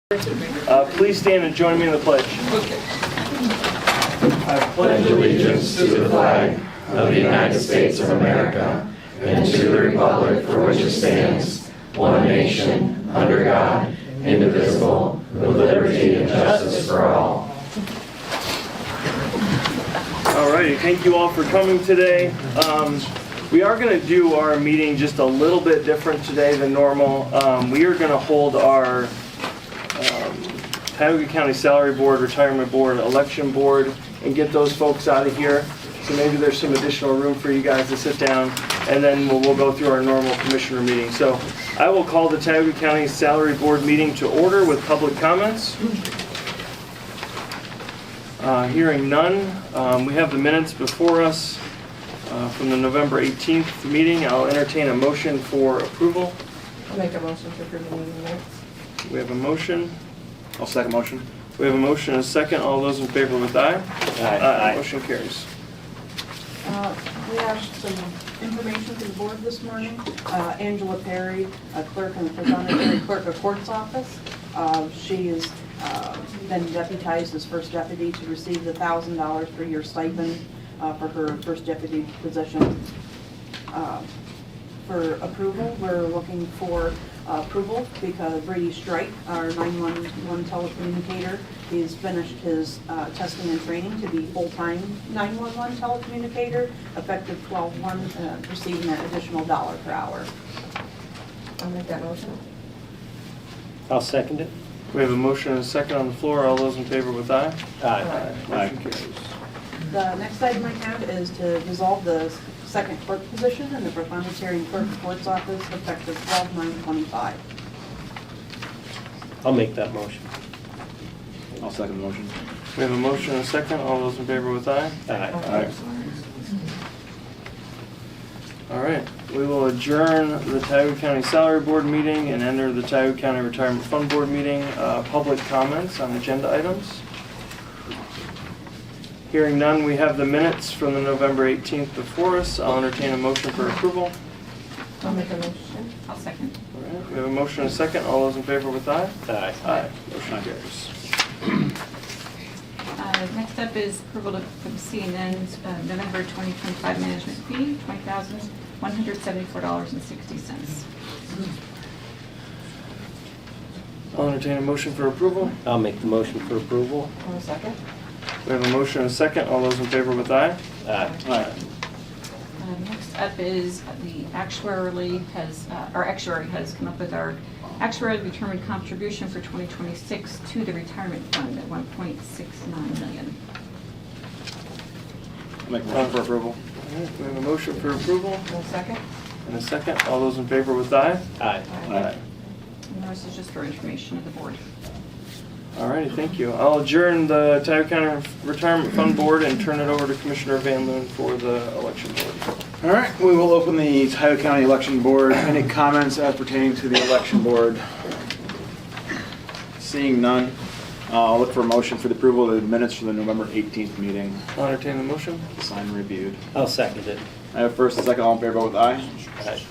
Please stand and join me in the pledge. I pledge allegiance to the flag of the United States of America and to the republic for which it stands, one nation, under God, indivisible, with liberty and justice for all. Alrighty, thank you all for coming today. We are going to do our meeting just a little bit different today than normal. We are going to hold our Tioga County Salary Board, Retirement Board, Election Board, and get those folks out of here. So maybe there's some additional room for you guys to sit down, and then we'll go through our normal commissioner meeting. So I will call the Tioga County Salary Board meeting to order with public comments. Hearing none, we have the minutes before us from the November 18th meeting. I'll entertain a motion for approval. I'll make a motion to approve the meeting minutes. We have a motion. I'll second motion. We have a motion and a second. All those in favor with aye? Aye. Motion carries. We have some information for the board this morning. Angela Perry, a clerk in the Presiding Clerk of Court's office. She has been deputized as first deputy to receive the $1,000 per year stipend for her first deputy position. For approval, we're looking for approval because Brady Strike, our 911 telecommunicator, he's finished his testing and training to be full-time 911 telecommunicator, effective 12/1, receiving an additional $1 per hour. I'll make that motion. I'll second it. We have a motion and a second on the floor. All those in favor with aye? Aye. Motion carries. The next item I have is to dissolve the second clerk position in the Proprietary Clerk of Court's office, effective 12/9/25. I'll make that motion. I'll second the motion. We have a motion and a second. All those in favor with aye? Aye. All right. We will adjourn the Tioga County Salary Board meeting and enter the Tioga County Retirement Fund Board meeting. Public comments on agenda items. Hearing none, we have the minutes from the November 18th before us. I'll entertain a motion for approval. I'll make a motion. I'll second. All right. We have a motion and a second. All those in favor with aye? Aye. Motion carries. Next up is approval for the CNN's November 2025 management fee, $20,174.60. I'll entertain a motion for approval. I'll make the motion for approval. I'll second. We have a motion and a second. All those in favor with aye? Aye. Next up is the our actuary has come up with our actuarially determined contribution for 2026 to the retirement fund at $1.69 million. I'll make a motion for approval. All right. We have a motion for approval I'll second. and a second. All those in favor with aye? Aye. And this is just for information of the board. All righty, thank you. I'll adjourn the Tioga County Retirement Fund Board and turn it over to Commissioner Van Loon for the election board. All right, we will open the Tioga County Election Board. Any comments as pertaining to the election board? Seeing none, I'll look for a motion for the approval of the minutes for the November 18th meeting. I'll entertain the motion. Signed and reviewed. I'll second it. I have first and second, all in favor, vote with aye. Aye.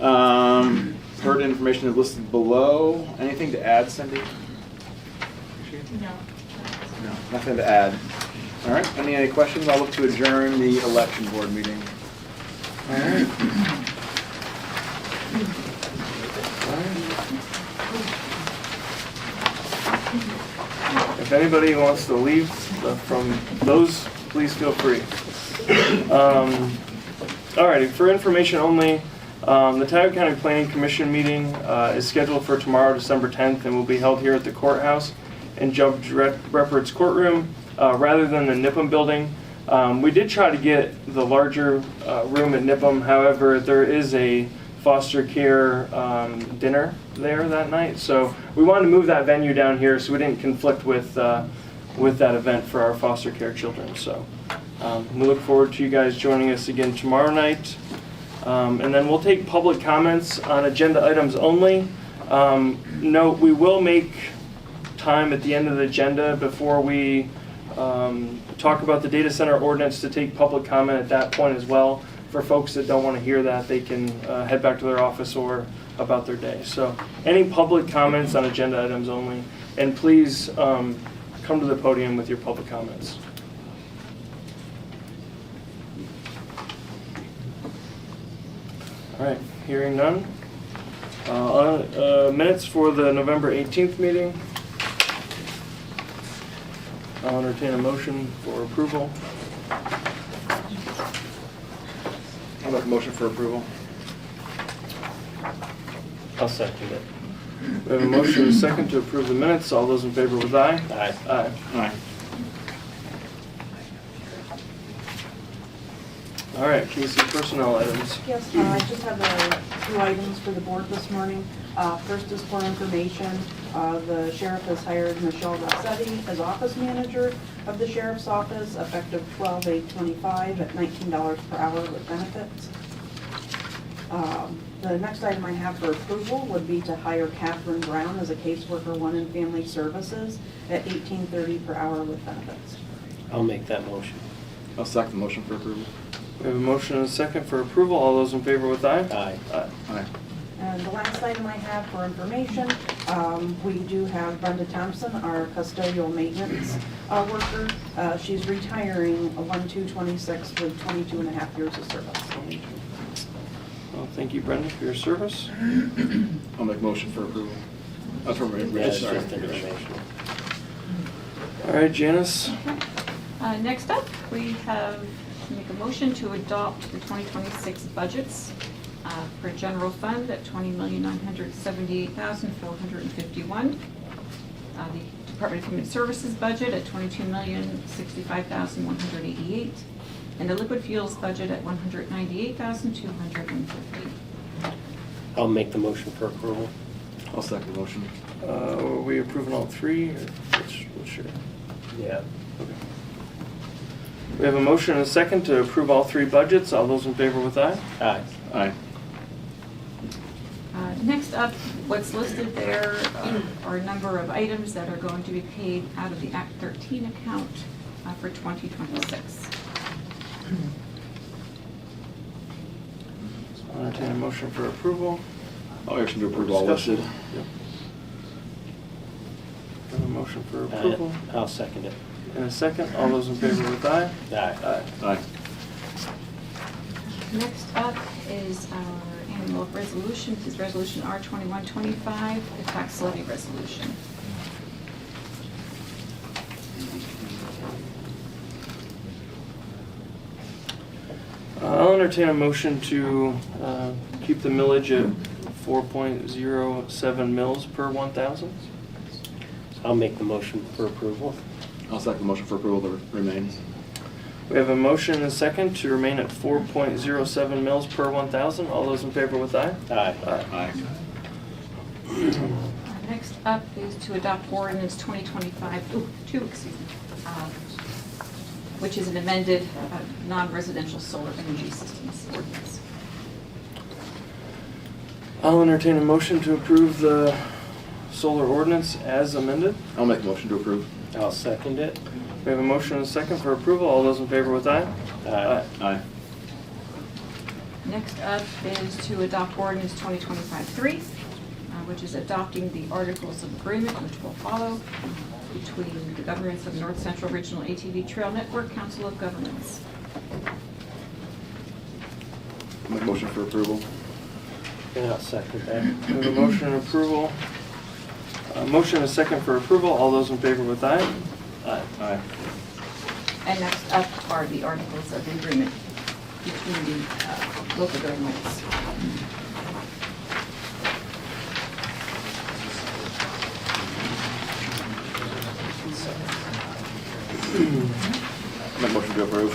Aye. Heard information is listed below. Anything to add, Cindy? No. No, nothing to add. All right, any questions? I'll look to adjourn the election board meeting. All right. If anybody wants to leave from those, please feel free. All righty, for information only, the Tioga County Planning Commission meeting is scheduled for tomorrow, December 10th, and will be held here at the courthouse in Judge Reppert's courtroom rather than the Nipham building. We did try to get the larger room at Nipham, however, there is a foster care dinner there that night, so we wanted to move that venue down here so we didn't conflict with that event for our foster care children. So we look forward to you guys joining us again tomorrow night. And then we'll take public comments on agenda items only. Note, we will make time at the end of the agenda before we talk about the data center ordinance to take public comment at that point as well. For folks that don't want to hear that, they can head back to their office or about their day. So any public comments on agenda items only, and please come to the podium with your public comments. All right, hearing none. Minutes for the November 18th meeting. I'll entertain a motion for approval. I'll make a motion for approval. I'll second it. We have a motion and a second to approve the minutes. All those in favor with aye? Aye. Aye. Aye. All right, Casey, personnel items. Yes, I just have a few items for the board this morning. First is for information. The sheriff has hired Michelle Rossetti as office manager of the sheriff's office, effective 12/8/25 at $19 per hour with benefits. The next item I have for approval would be to hire Catherine Brown as a caseworker 1 in family services at $18.30 per hour with benefits. I'll make that motion. I'll second the motion for approval. We have a motion and a second for approval. All those in favor with aye? Aye. Aye. Aye. And the last item I have for information, we do have Brenda Thompson, our custodial maintenance worker. She's retiring 1/2/26 with 22 and a half years of service. Well, thank you, Brenda, for your service. I'll make a motion for approval. For Yeah, Rich, it's sorry. just information. All right, Janice. Next up, we have to make a motion to adopt the 2026 budgets for general fund at $20,978,451. The Department of Human Services budget at $22,065,188. And the liquid fuels budget at $198,250. I'll make the motion for approval. I'll second the motion. Are we approving all three, or which your? Yeah. Okay. We have a motion and a second to approve all three budgets. All those in favor with aye? Aye. Aye. Next up, what's listed there are a number of items that are going to be paid out of the Act 13 account for 2026. I'll entertain a motion for approval. I'll motion to approve all listed. Discussion. Yep. We have a motion for approval I'll second it. and a second. All those in favor with aye? Aye. Aye. Aye. Next up is our annual resolution, this is Resolution R2125, the tax levy resolution. I'll entertain a motion to keep the millage at 4.07 mils per 1,000. I'll make the motion for approval. I'll second the motion for approval that remains. We have a motion and a second to remain at 4.07 mils per 1,000. All those in favor with aye? Aye. Aye. Next up is to adopt ordinance 2025-2, which is an amended non-residential solar energy systems ordinance. I'll entertain a motion to approve the solar ordinance as amended. I'll make a motion to approve. I'll second it. We have a motion and a second for approval. All those in favor with aye? Aye. Aye. Next up is to adopt ordinance 2025-3, which is adopting the Articles of Agreement, which will follow, between the governments of North Central Regional ATV Trail Network Council of Governments. I'll make a motion for approval. And I'll second that. We have a motion and approval. Motion and a second for approval. All those in favor with aye? Aye. Aye. And next up are the Articles of Agreement between the local governments. I'll make a motion to approve.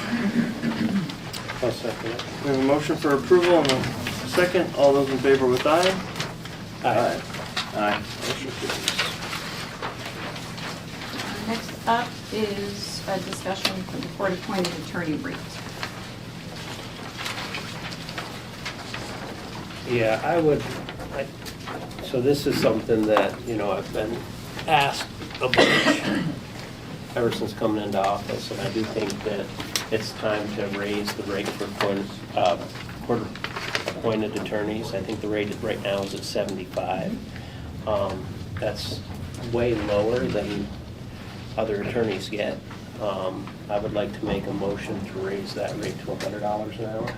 I'll second it. We have a motion for approval and a second. All those in favor with aye? Aye. Aye. Motion carries. Next up is a discussion for the court-appointed attorney rate. Yeah, so this is something that, I've been asked a bunch ever since coming into office, and I do think that it's time to raise the rate for appointed attorneys. I think the rate right now is at 75. That's way lower than other attorneys get. I would like to make a motion to raise that rate to $100 an hour.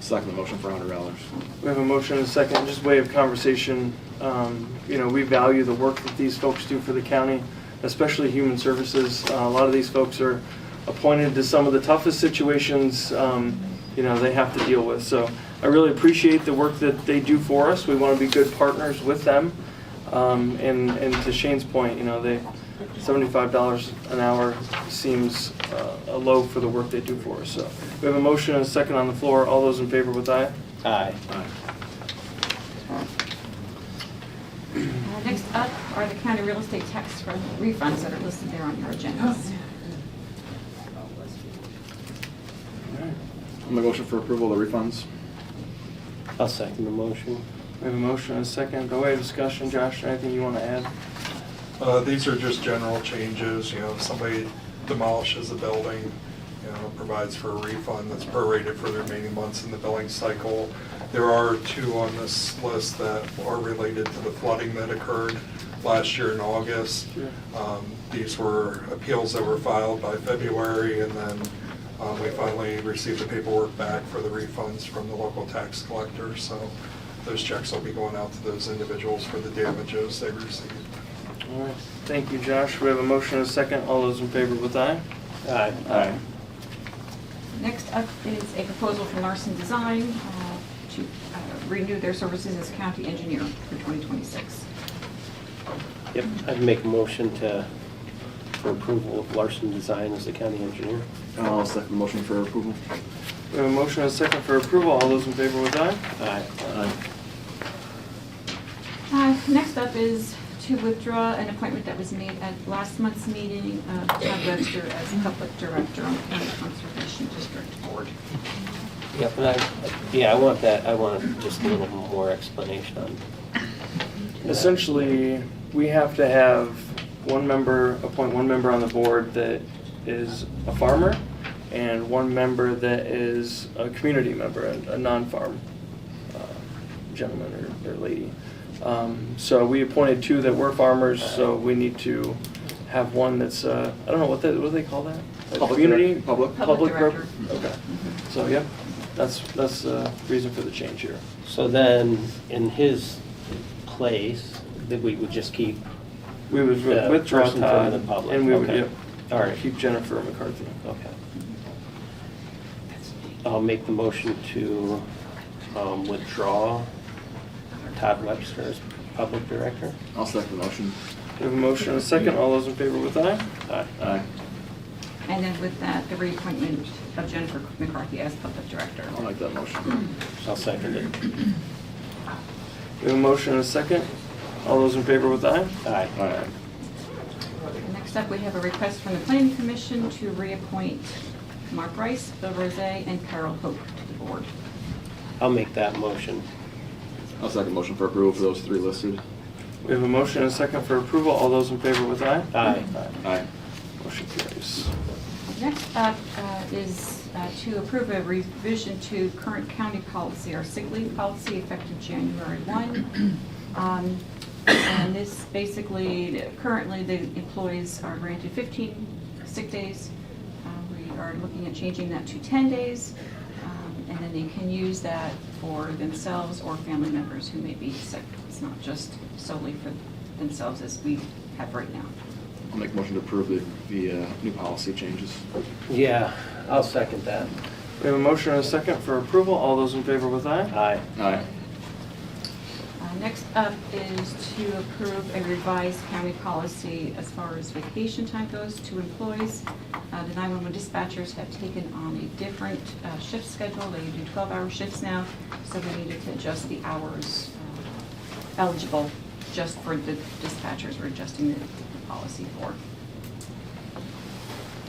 Second the motion for $100. We have a motion and a second, just way of conversation. You know, we value the work that these folks do for the county, especially human services. A lot of these folks are appointed to some of the toughest situations, you know, they have to deal with. So I really appreciate the work that they do for us. We want to be good partners with them. And to Shane's point, you know, $75 an hour seems a low for the work they do for us. So we have a motion and a second on the floor. All those in favor with aye? Aye. Next up are the county real estate tax refunds that are listed there on your agendas. I'll make a motion for approval of the refunds. I'll second the motion. We have a motion and a second. By way of discussion, Josh, anything you want to add? These are just general changes, you know, if somebody demolishes a building, you know, provides for a refund that's prorated for the remaining months in the billing cycle. There are two on this list that are related to the flooding that occurred last year in August. These were appeals that were filed by February, and then we finally received the paperwork back for the refunds from the local tax collector. So those checks will be going out to those individuals for the damages they received. All right. Thank you, Josh. We have a motion and a second. All those in favor with aye? Aye. Aye. Next up is a proposal from Larson Design to renew their services as county engineer for 2026. Yep, I'd make a motion for approval of Larson Design as the county engineer. I'll second the motion for approval. We have a motion and a second for approval. All those in favor with aye? Aye. Aye. Next up is to withdraw an appointment that was made at last month's meeting of Todd Webster as public director on the County Conservation District Board. Yep, and I want that, I want just a little more explanation on. Essentially, we have to have appoint one member on the board that is a farmer and one member that is a community member, a non-farm gentleman or lady. So we appointed two that were farmers, so we need to have one that's, I don't know, what do they call that? A Public community? direct- public. Public rep- director. Okay. So, yeah, that's the reason for the change here. So then, in his place, that we would just keep, We would The withdraw person from Todd, the public, and we would, okay. yep, all right, keep Jennifer McCarthy. okay. I'll make the motion to withdraw Todd Webster as public director. I'll second the motion. We have a motion and a second. All those in favor with aye? Aye. Aye. And then with that, the reappointment of Jennifer McCarthy as public director. I'll make that motion. I'll second it. We have a motion and a second. All those in favor with aye? Aye. Aye. Next up, we have a request from the Planning Commission to reappoint Mark Rice, Bill Rose, and Carol Hope to the board. I'll make that motion. I'll second the motion for approval for those three listed. We have a motion and a second for approval. All those in favor with aye? Aye. Aye. Motion carries. Next up is to approve a revision to current county policy, our sick leave policy effective January 1. And this basically, currently the employees are granted 15 sick days. We are looking at changing that to 10 days. And then they can use that for themselves or family members who may be sick. It's not just solely for themselves as we have right now. I'll make a motion to approve the new policy changes. Yeah, I'll second that. We have a motion and a second for approval. All those in favor with aye? Aye. Aye. Next up is to approve a revised county policy as far as vacation time goes to employees. The 911 dispatchers have taken on a different shift schedule. They do 12-hour shifts now, so we needed to adjust the hours eligible just for the dispatchers. We're adjusting the policy for.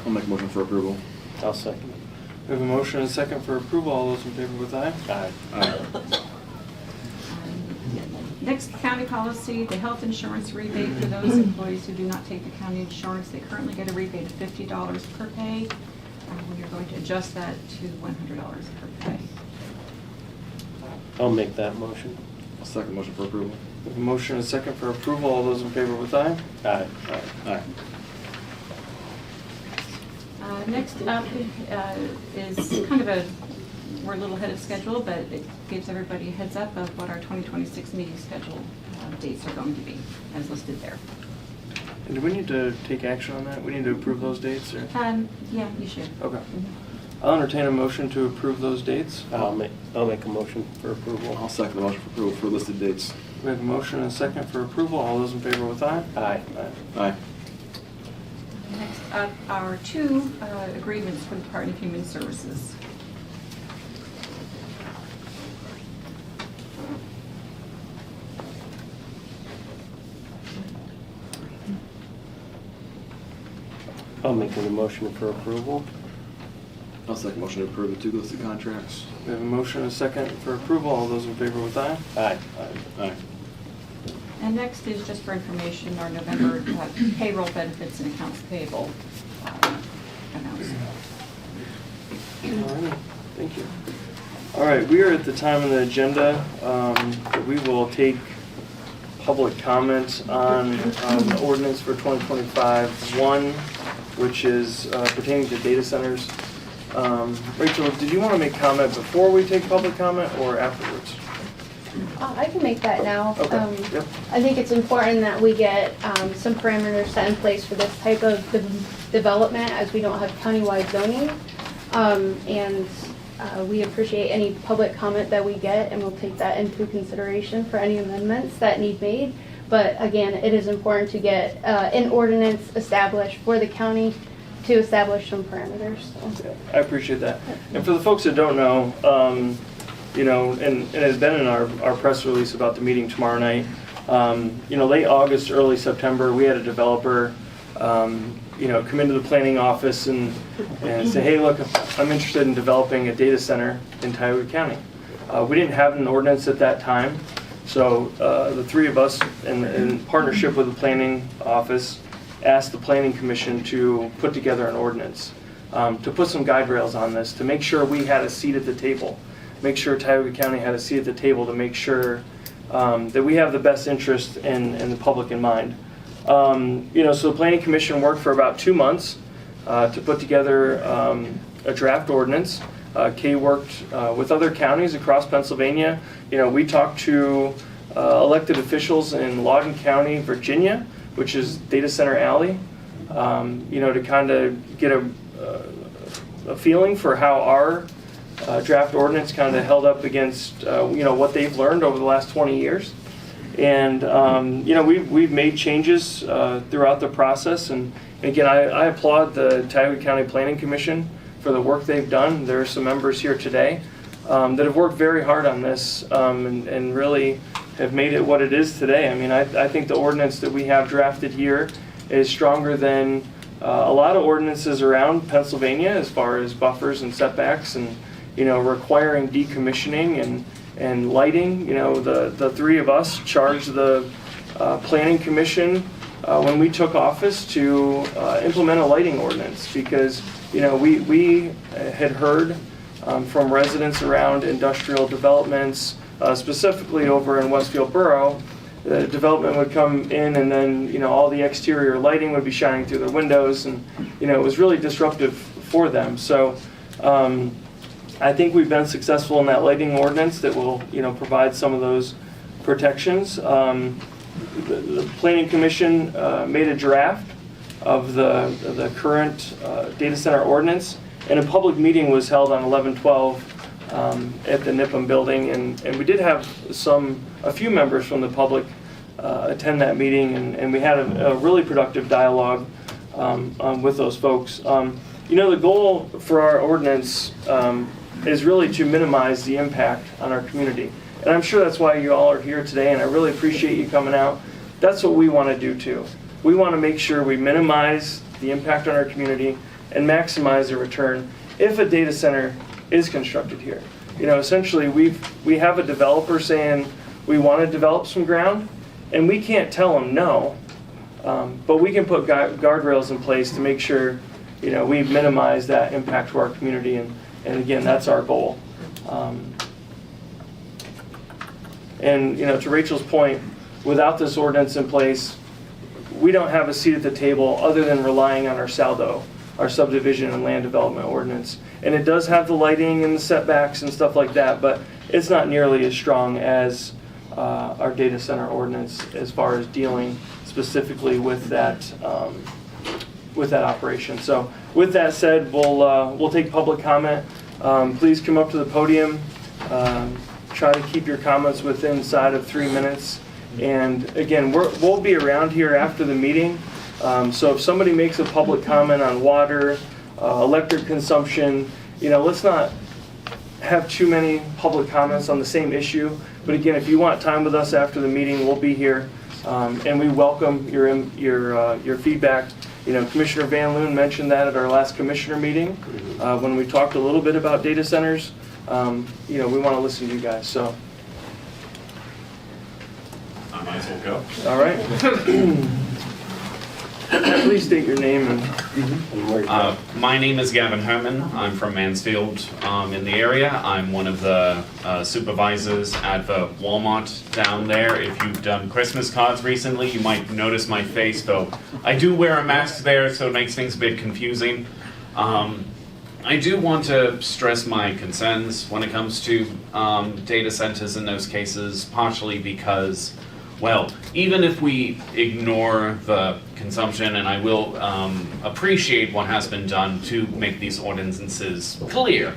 I'll make a motion for approval. I'll second it. We have a motion and a second for approval. All those in favor with aye? Aye. Aye. Next county policy, the health insurance rebate for those employees who do not take the county insurance. They currently get a rebate of $50 per pay. We are going to adjust that to $100 per pay. I'll make that motion. I'll second motion for approval. We have a motion and a second for approval. All those in favor with aye? Aye. Aye. Next up is kind of we're a little ahead of schedule, but it gives everybody a heads up of what our 2026 meeting schedule dates are going to be, as listed there. And do we need to take action on that? We need to approve those dates, or? Yeah, you should. Okay. I'll entertain a motion to approve those dates. I'll make a motion for approval. I'll second the motion for approval for listed dates. We have a motion and a second for approval. All those in favor with aye? Aye. Aye. Next up are two agreements for the Department of Human Services. I'll make a motion for approval. I'll second motion to approve the two listed contracts. We have a motion and a second for approval. All those in favor with aye? Aye. Aye. And next is just for information, our November payroll benefits and accounts payable announcement. All right, thank you. All right, we are at the time on the agenda that we will take public comment on the ordinance for 2025. One, which is pertaining to data centers. Rachel, did you want to make comment before we take public comment or afterwards? I can make that now. Okay, yep. I think it's important that we get some parameters set in place for this type of development, as we don't have countywide zoning. And we appreciate any public comment that we get, and we'll take that into consideration for any amendments that need made. But again, it is important to get an ordinance established for the county to establish some parameters. So. Yeah, I appreciate that. And for the folks that don't know, you know, and it has been in our press release about the meeting tomorrow night, you know, late August, early September, we had a developer, you know, come into the planning office and say, hey, look, I'm interested in developing a data center in Tioga County. We didn't have an ordinance at that time, so the three of us, in partnership with the planning office, asked the Planning Commission to put together an ordinance, to put some guide rails on this, to make sure we had a seat at the table, make sure Tioga County had a seat at the table, to make sure that we have the best interest in the public in mind. You know, so the Planning Commission worked for about 2 months to put together a draft ordinance. Kay worked with other counties across Pennsylvania. You know, we talked to elected officials in Loudoun County, Virginia, which is Data Center Alley, you know, to kind of get a feeling for how our draft ordinance kind of held up against, you know, what they've learned over the last 20 years. And, you know, we've made changes throughout the process. And again, I applaud the Tioga County Planning Commission for the work they've done. There are some members here today that have worked very hard on this and really have made it what it is today. I mean, I think the ordinance that we have drafted here is stronger than a lot of ordinances around Pennsylvania as far as buffers and setbacks and, you know, requiring decommissioning and lighting. You know, the three of us charged the Planning Commission when we took office to implement a lighting ordinance because, you know, we had heard from residents around industrial developments, specifically over in Westfield Borough. The development would come in and then, you know, all the exterior lighting would be shining through their windows, and, you know, it was really disruptive for them. So I think we've been successful in that lighting ordinance that will, you know, provide some of those protections. The Planning Commission made a draft of the current data center ordinance, and a public meeting was held on 11/12 at the Nipham building, and we did have a few members from the public attend that meeting, and we had a really productive dialogue with those folks. You know, the goal for our ordinance is really to minimize the impact on our community. And I'm sure that's why you all are here today, and I really appreciate you coming out. That's what we want to do too. We want to make sure we minimize the impact on our community and maximize the return if a data center is constructed here. You know, essentially we have a developer saying we want to develop some ground, and we can't tell them no, but we can put guardrails in place to make sure, you know, we minimize that impact to our community, and again, that's our goal. And, to Rachel's point, without this ordinance in place, we don't have a seat at the table other than relying on our SALDO, our subdivision and land development ordinance. And it does have the lighting and the setbacks and stuff like that, but it's not nearly as strong as our data center ordinance as far as dealing specifically with that operation. So with that said, we'll take public comment. Please come up to the podium. Try to keep your comments within inside of 3 minutes. And again, we'll be around here after the meeting. So if somebody makes a public comment on water, electric consumption, let's not have too many public comments on the same issue. But again, if you want time with us after the meeting, we'll be here. And we welcome your feedback. Commissioner Van Loon mentioned that at our last commissioner meeting when we talked a little bit about data centers. We want to listen to you guys. So, I might as well go. all right. Please state your name and where you're from. My name is Gavin Herman. I'm from Mansfield in the area. I'm one of the supervisors at the Walmart down there. If you've done Christmas cards recently, you might notice my face, though I do wear a mask there, so it makes things a bit confusing. I do want to stress my concerns when it comes to data centers in those cases, partially because, well, even if we ignore the consumption, and I will appreciate what has been done to make these ordinances clear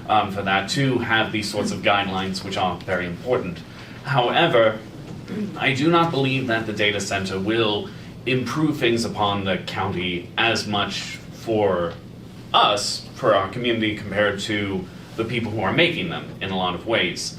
for that, to have these sorts of guidelines, which are very important. However, I do not believe that the data center will improve things upon the county as much for us, for our community, compared to the people who are making them in a lot of ways.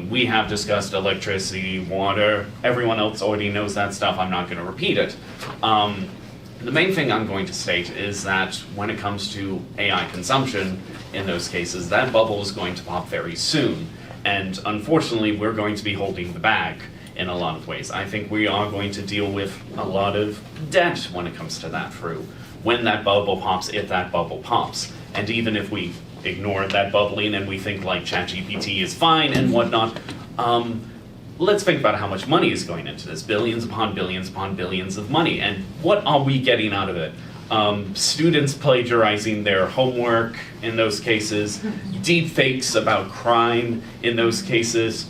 We have discussed electricity, water. Everyone else already knows that stuff. I'm not going to repeat it. The main thing I'm going to state is that when it comes to AI consumption, in those cases, that bubble is going to pop very soon. And unfortunately, we're going to be holding the bag in a lot of ways. I think we are going to deal with a lot of debt when it comes to that through. When that bubble pops, if that bubble pops. And even if we ignore that bubbling and we think like ChatGPT is fine and whatnot, let's think about how much money is going into this. Billions upon billions of money. And what are we getting out of it? Students plagiarizing their homework in those cases, deep fakes about crime in those cases,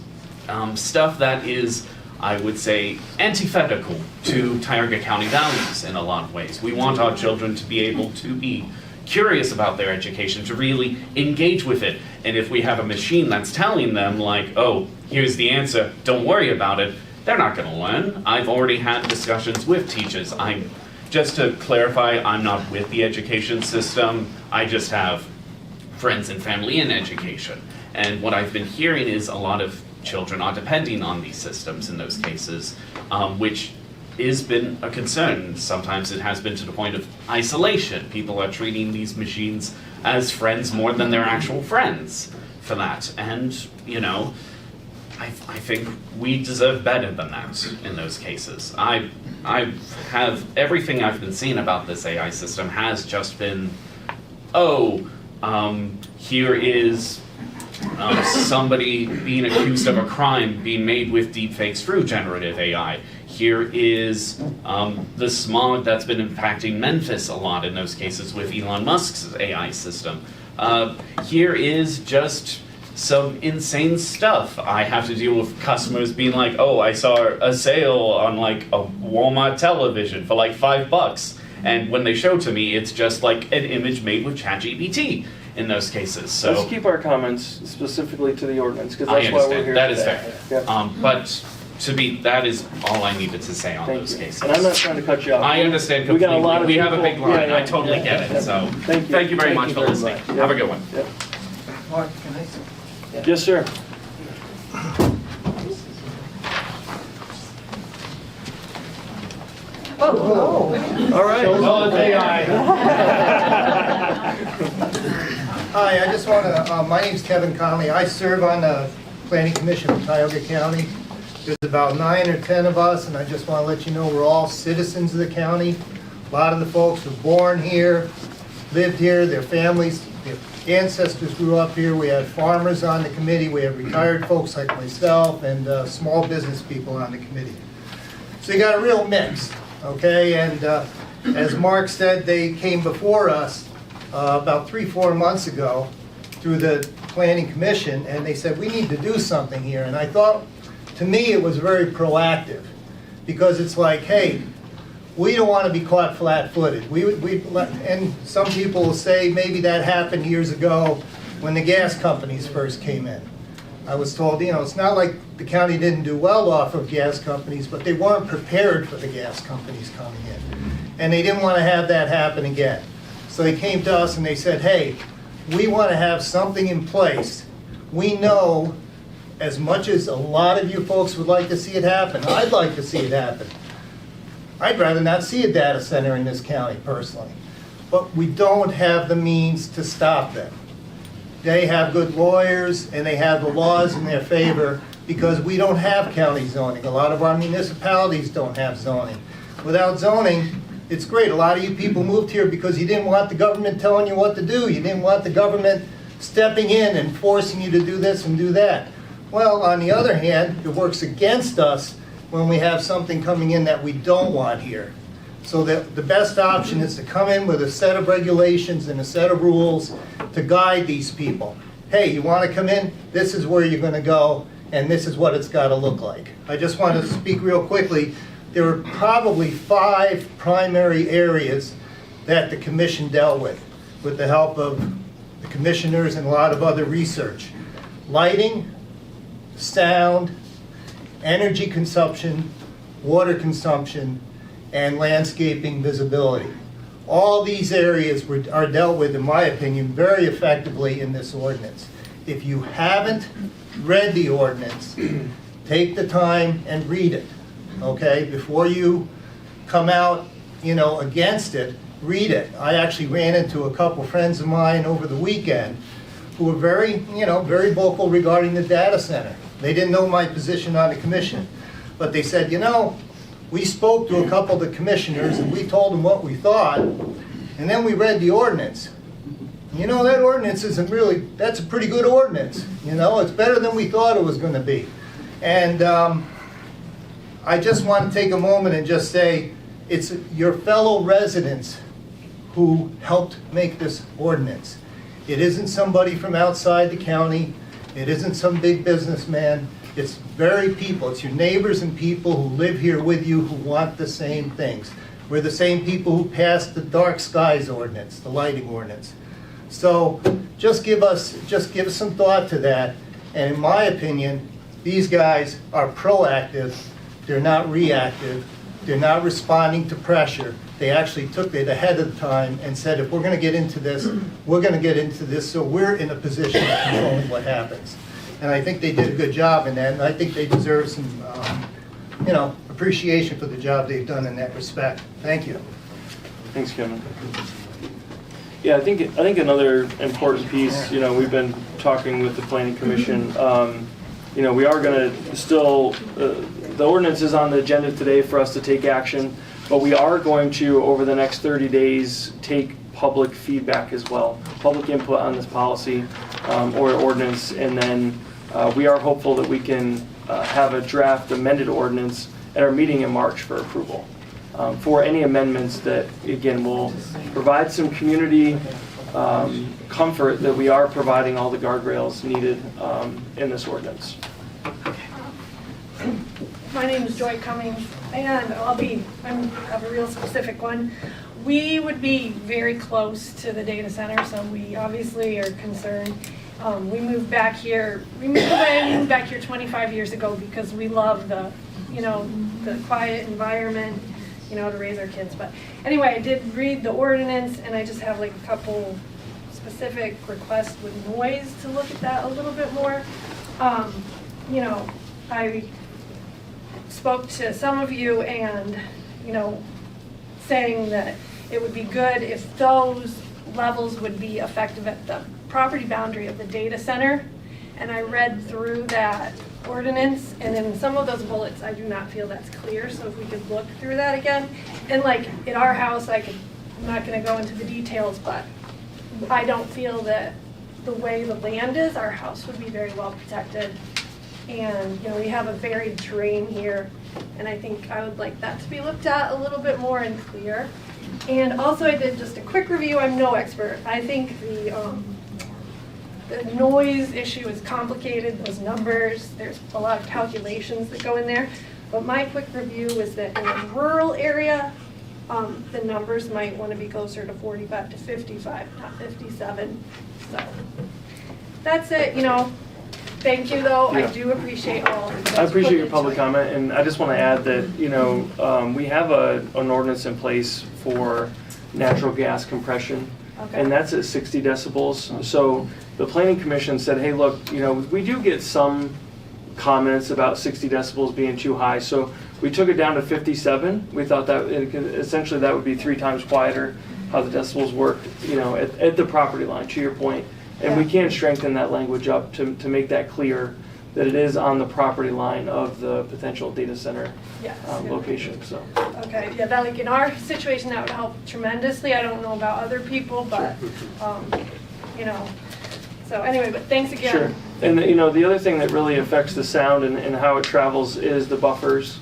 stuff that is, I would say, antithetical to Tioga County values in a lot of ways. We want our children to be able to be curious about their education, to really engage with it. And if we have a machine that's telling them like, oh, here's the answer, don't worry about it, they're not going to learn. I've already had discussions with teachers. Just to clarify, I'm not with the education system. I just have friends and family in education. And what I've been hearing is a lot of children are depending on these systems in those cases, which has been a concern. Sometimes it has been to the point of isolation. People are treating these machines as friends more than their actual friends for that. And, I think we deserve better than that in those cases. I have everything I've been seeing about this AI system has just been, here is somebody being accused of a crime being made with deepfakes through generative AI. Here is the smog that's been impacting Memphis a lot in those cases with Elon Musk's AI system. Here is just some insane stuff. I have to deal with customers being like, oh, I saw a sale on like a Walmart television for like $5. And when they show to me, it's just like an image made with ChatGPT in those cases. So let's keep our comments specifically to the ordinance, because I that's why we're understand. here That is today. fair. Yep. But that is all I needed to say on Thank those you. cases. And I'm not trying to cut you off. I understand We got completely. a lot of We have a people- big line. yeah, I totally get it. yeah. So Thank you. very Thank much you for very listening. much. Have a good one. Yep. Mark, can I? Yes, sir. All right. Well, it's AI. Hi, I just want to, my name's Kevin Conley. I serve on the Planning Commission of Tioga County. There's about 9 or 10 of us, and I just want to let you know we're all citizens of the county. A lot of the folks were born here, lived here, their families, their ancestors grew up here. We had farmers on the committee. We had retired folks like myself and small business people on the committee. So you got a real mix, okay? And as Mark said, they came before us about 3-4 months ago through the Planning Commission, and they said, we need to do something here. And I thought, to me, it was very proactive, because it's like, hey, we don't want to be caught flat-footed. And some people will say maybe that happened years ago when the gas companies first came in. I was told, it's not like the county didn't do well off of gas companies, but they weren't prepared for the gas companies coming in. And they didn't want to have that happen again. So they came to us and they said, hey, we want to have something in place. We know, as much as a lot of you folks would like to see it happen, I'd like to see it happen. I'd rather not see a data center in this county personally. But we don't have the means to stop them. They have good lawyers and they have the laws in their favor because we don't have county zoning. A lot of our municipalities don't have zoning. Without zoning, it's great. A lot of you people moved here because you didn't want the government telling you what to do. You didn't want the government stepping in and forcing you to do this and do that. Well, on the other hand, it works against us when we have something coming in that we don't want here. So the best option is to come in with a set of regulations and a set of rules to guide these people. Hey, you want to come in? This is where you're going to go, and this is what it's got to look like. I just want to speak real quickly. There are probably 5 primary areas that the commission dealt with the help of the commissioners and a lot of other research. Lighting, sound, energy consumption, water consumption, and landscaping visibility. All these areas are dealt with, in my opinion, very effectively in this ordinance. If you haven't read the ordinance, take the time and read it, okay? Before you come out, against it, read it. I actually ran into a couple friends of mine over the weekend who were very vocal regarding the data center. They didn't know my position on the commission, but they said, we spoke to a couple of the commissioners and we told them what we thought, and then we read the ordinance. That ordinance isn't really, that's a pretty good ordinance. It's better than we thought it was going to be. And I just want to take a moment and just say, it's your fellow residents who helped make this ordinance. It isn't somebody from outside the county. It isn't some big businessman. It's very people. It's your neighbors and people who live here with you who want the same things. We're the same people who passed the dark skies ordinance, the lighting ordinance. So just give us some thought to that. And in my opinion, these guys are proactive. They're not reactive. They're not responding to pressure. They actually took it ahead of time and said, if we're going to get into this, we're going to get into this so we're in a position of controlling what happens. And I think they did a good job in that, and I think they deserve some, appreciation for the job they've done in that respect. Thank you. Thanks, Kevin. Yeah, I think another important piece, we've been talking with the Planning Commission. We are going to still, the ordinance is on the agenda today for us to take action, but we are going to, over the next 30 days, take public feedback as well, public input on this policy or ordinance, and then we are hopeful that we can have a draft amended ordinance at our meeting in March for approval. For any amendments that, again, will provide some community comfort that we are providing all the guardrails needed in this ordinance. My name is Joy Cummings, and I have a real specific one. We would be very close to the data center, so we obviously are concerned. We moved back here. We moved back here 25 years ago because we love the quiet environment, to raise our kids. But anyway, I did read the ordinance, and I just have like a couple specific requests with noise to look at that a little bit more. I spoke to some of you and, saying that it would be good if those levels would be effective at the property boundary of the data center. And I read through that ordinance, and in some of those bullets, I do not feel that's clear. So if we could look through that again. And like in our house, I'm not going to go into the details, but I don't feel that the way the land is, our house would be very well protected. And, you know, we have a varied terrain here, and I think I would like that to be looked at a little bit more and clear. And also I did just a quick review. I'm no expert. I think the noise issue is complicated, those numbers, there's a lot of calculations that go in there. But my quick review is that in a rural area, the numbers might want to be closer to 45 to 55, not 57. So that's it, you know. Thank you, though. Yeah. I do appreciate all of it. I appreciate your public comment, and I just want to add that, you know, we have an ordinance in place for natural gas compression, Okay. and that's at 60 decibels. So the planning commission said, hey, look, you know, we do get some comments about 60 decibels being too high, so we took it down to 57. We thought that essentially that would be 3 times quieter, how the decibels work, you know, at the property line, to your point. And we can strengthen that language up to make that clear that it is on the property line of the potential data center Yes. location, so. Okay, yeah, that, like, in our situation, that would help tremendously. I don't know about other people, but, you know, so anyway, but thanks again. Sure. And, you know, the other thing that really affects the sound and how it travels is the buffers.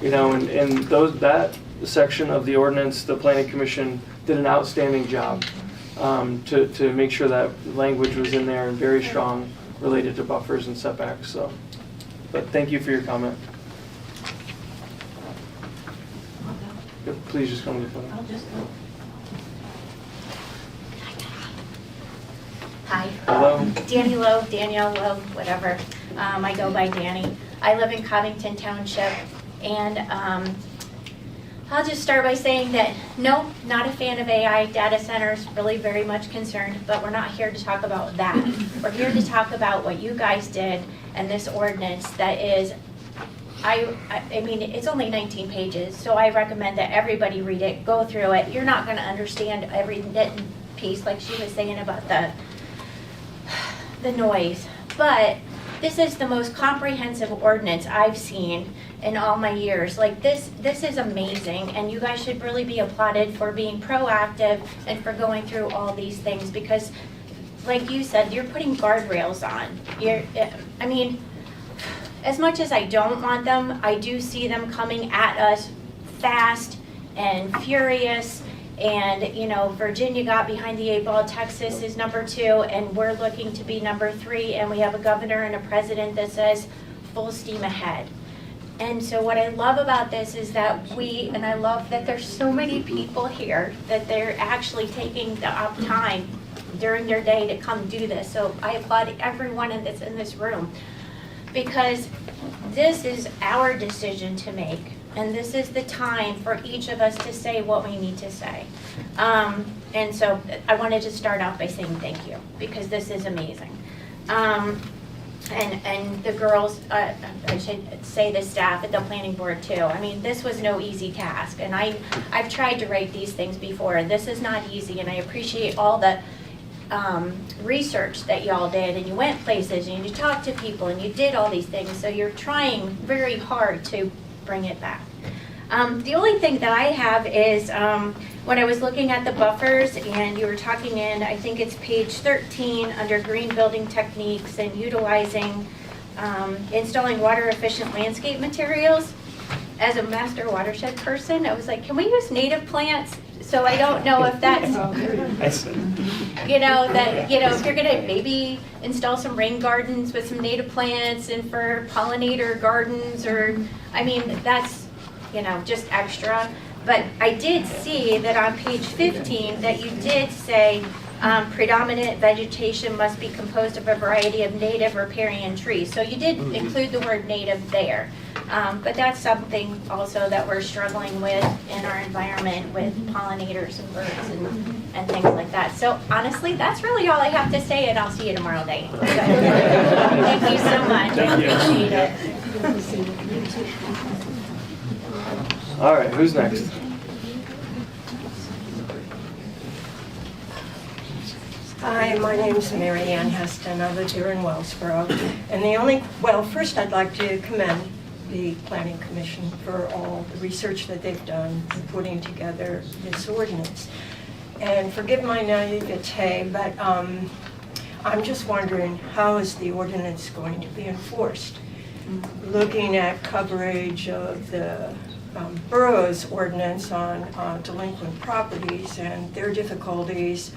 You know, and that section of the ordinance, the planning commission did an outstanding job to make sure that language was in there and very strong related to buffers and setbacks, so. But thank you for your comment. Yep, please just come to the podium. I'll just go. Hi. Hello. Danny Lowe, Danielle Lowe, whatever. I go by Danny. I live in Covington Township, and I'll just start by saying that, no, not a fan of AI data centers, really very much concerned, but we're not here to talk about that. We're here to talk about what you guys did and this ordinance that is, I mean, it's only 19 pages, so I recommend that everybody read it, go through it. You're not going to understand every nit and piece, like she was saying about the noise, but this is the most comprehensive ordinance I've seen in all my years. Like, this is amazing, and you guys should really be applauded for being proactive and for going through all these things, because like you said, you're putting guardrails on. I mean, as much as I don't want them, I do see them coming at us fast and furious. And, you know, Virginia got behind the 8 ball, Texas is number 2, and we're looking to be number 3, and we have a governor and a president that says full steam ahead. And so what I love about this is that and I love that there's so many people here, that they're actually taking the time during their day to come do this. So I applaud everyone that's in this room, because this is our decision to make. And this is the time for each of us to say what we need to say. And so I wanted to start off by saying thank you, because this is amazing. And the girls, I should say the staff at the planning board too. I mean, this was no easy task. And I've tried to write these things before, and this is not easy. And I appreciate all the research that y'all did, and you went places and you talked to people and you did all these things. So you're trying very hard to bring it back. The only thing that I have is when I was looking at the buffers, and you were talking in, I think it's page 13 under green building techniques and utilizing, installing water efficient landscape materials. As a master watershed person, I was like, can we use native plants? So I don't know if that's, you know, that, you know, if you're gonna maybe install some rain gardens with some native plants and for pollinator gardens, or, I mean, that's, you know, just extra. But I did see that on page 15 that you did say predominant vegetation must be composed of a variety of native riparian trees. So you did include the word native there. But that's something also that we're struggling with in our environment with pollinators and birds and things like that. So honestly, that's really all I have to say, and I'll see you tomorrow night. Thank you so much. I appreciate it. All right, who's next? Hi, my name's Mary Ann Heston. I live here in Wellsboro. And first I'd like to commend the Planning Commission for all the research that they've done in putting together this ordinance. And forgive my naivete, but I'm just wondering, how is the ordinance going to be enforced? Looking at coverage of the borough's ordinance on delinquent properties and their difficulties,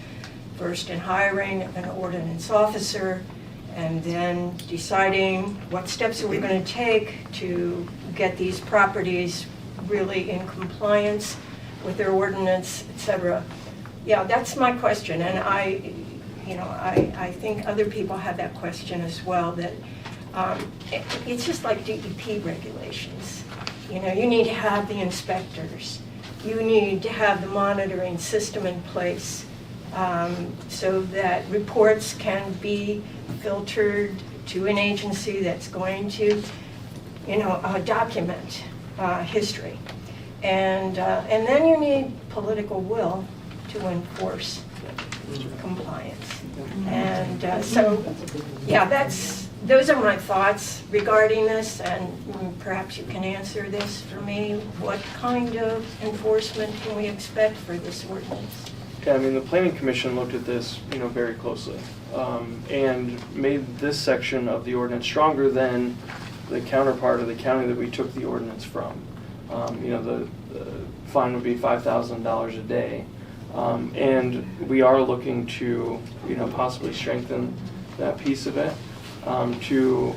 first in hiring an ordinance officer, and then deciding what steps are we going to take to get these properties really in compliance with their ordinance, et cetera. Yeah, that's my question, and I think other people have that question as well, that it's just like DEP regulations. You know, you need to have the inspectors. You need to have the monitoring system in place so that reports can be filtered to an agency that's going to, document history. And then you need political will to enforce compliance. And those are my thoughts regarding this, and perhaps you can answer this for me. What kind of enforcement can we expect for this ordinance? Yeah, I mean, the Planning Commission looked at this, very closely, and made this section of the ordinance stronger than the counterpart of the county that we took the ordinance from. The fine would be $5,000 a day. And we are looking to, possibly strengthen that piece of it, to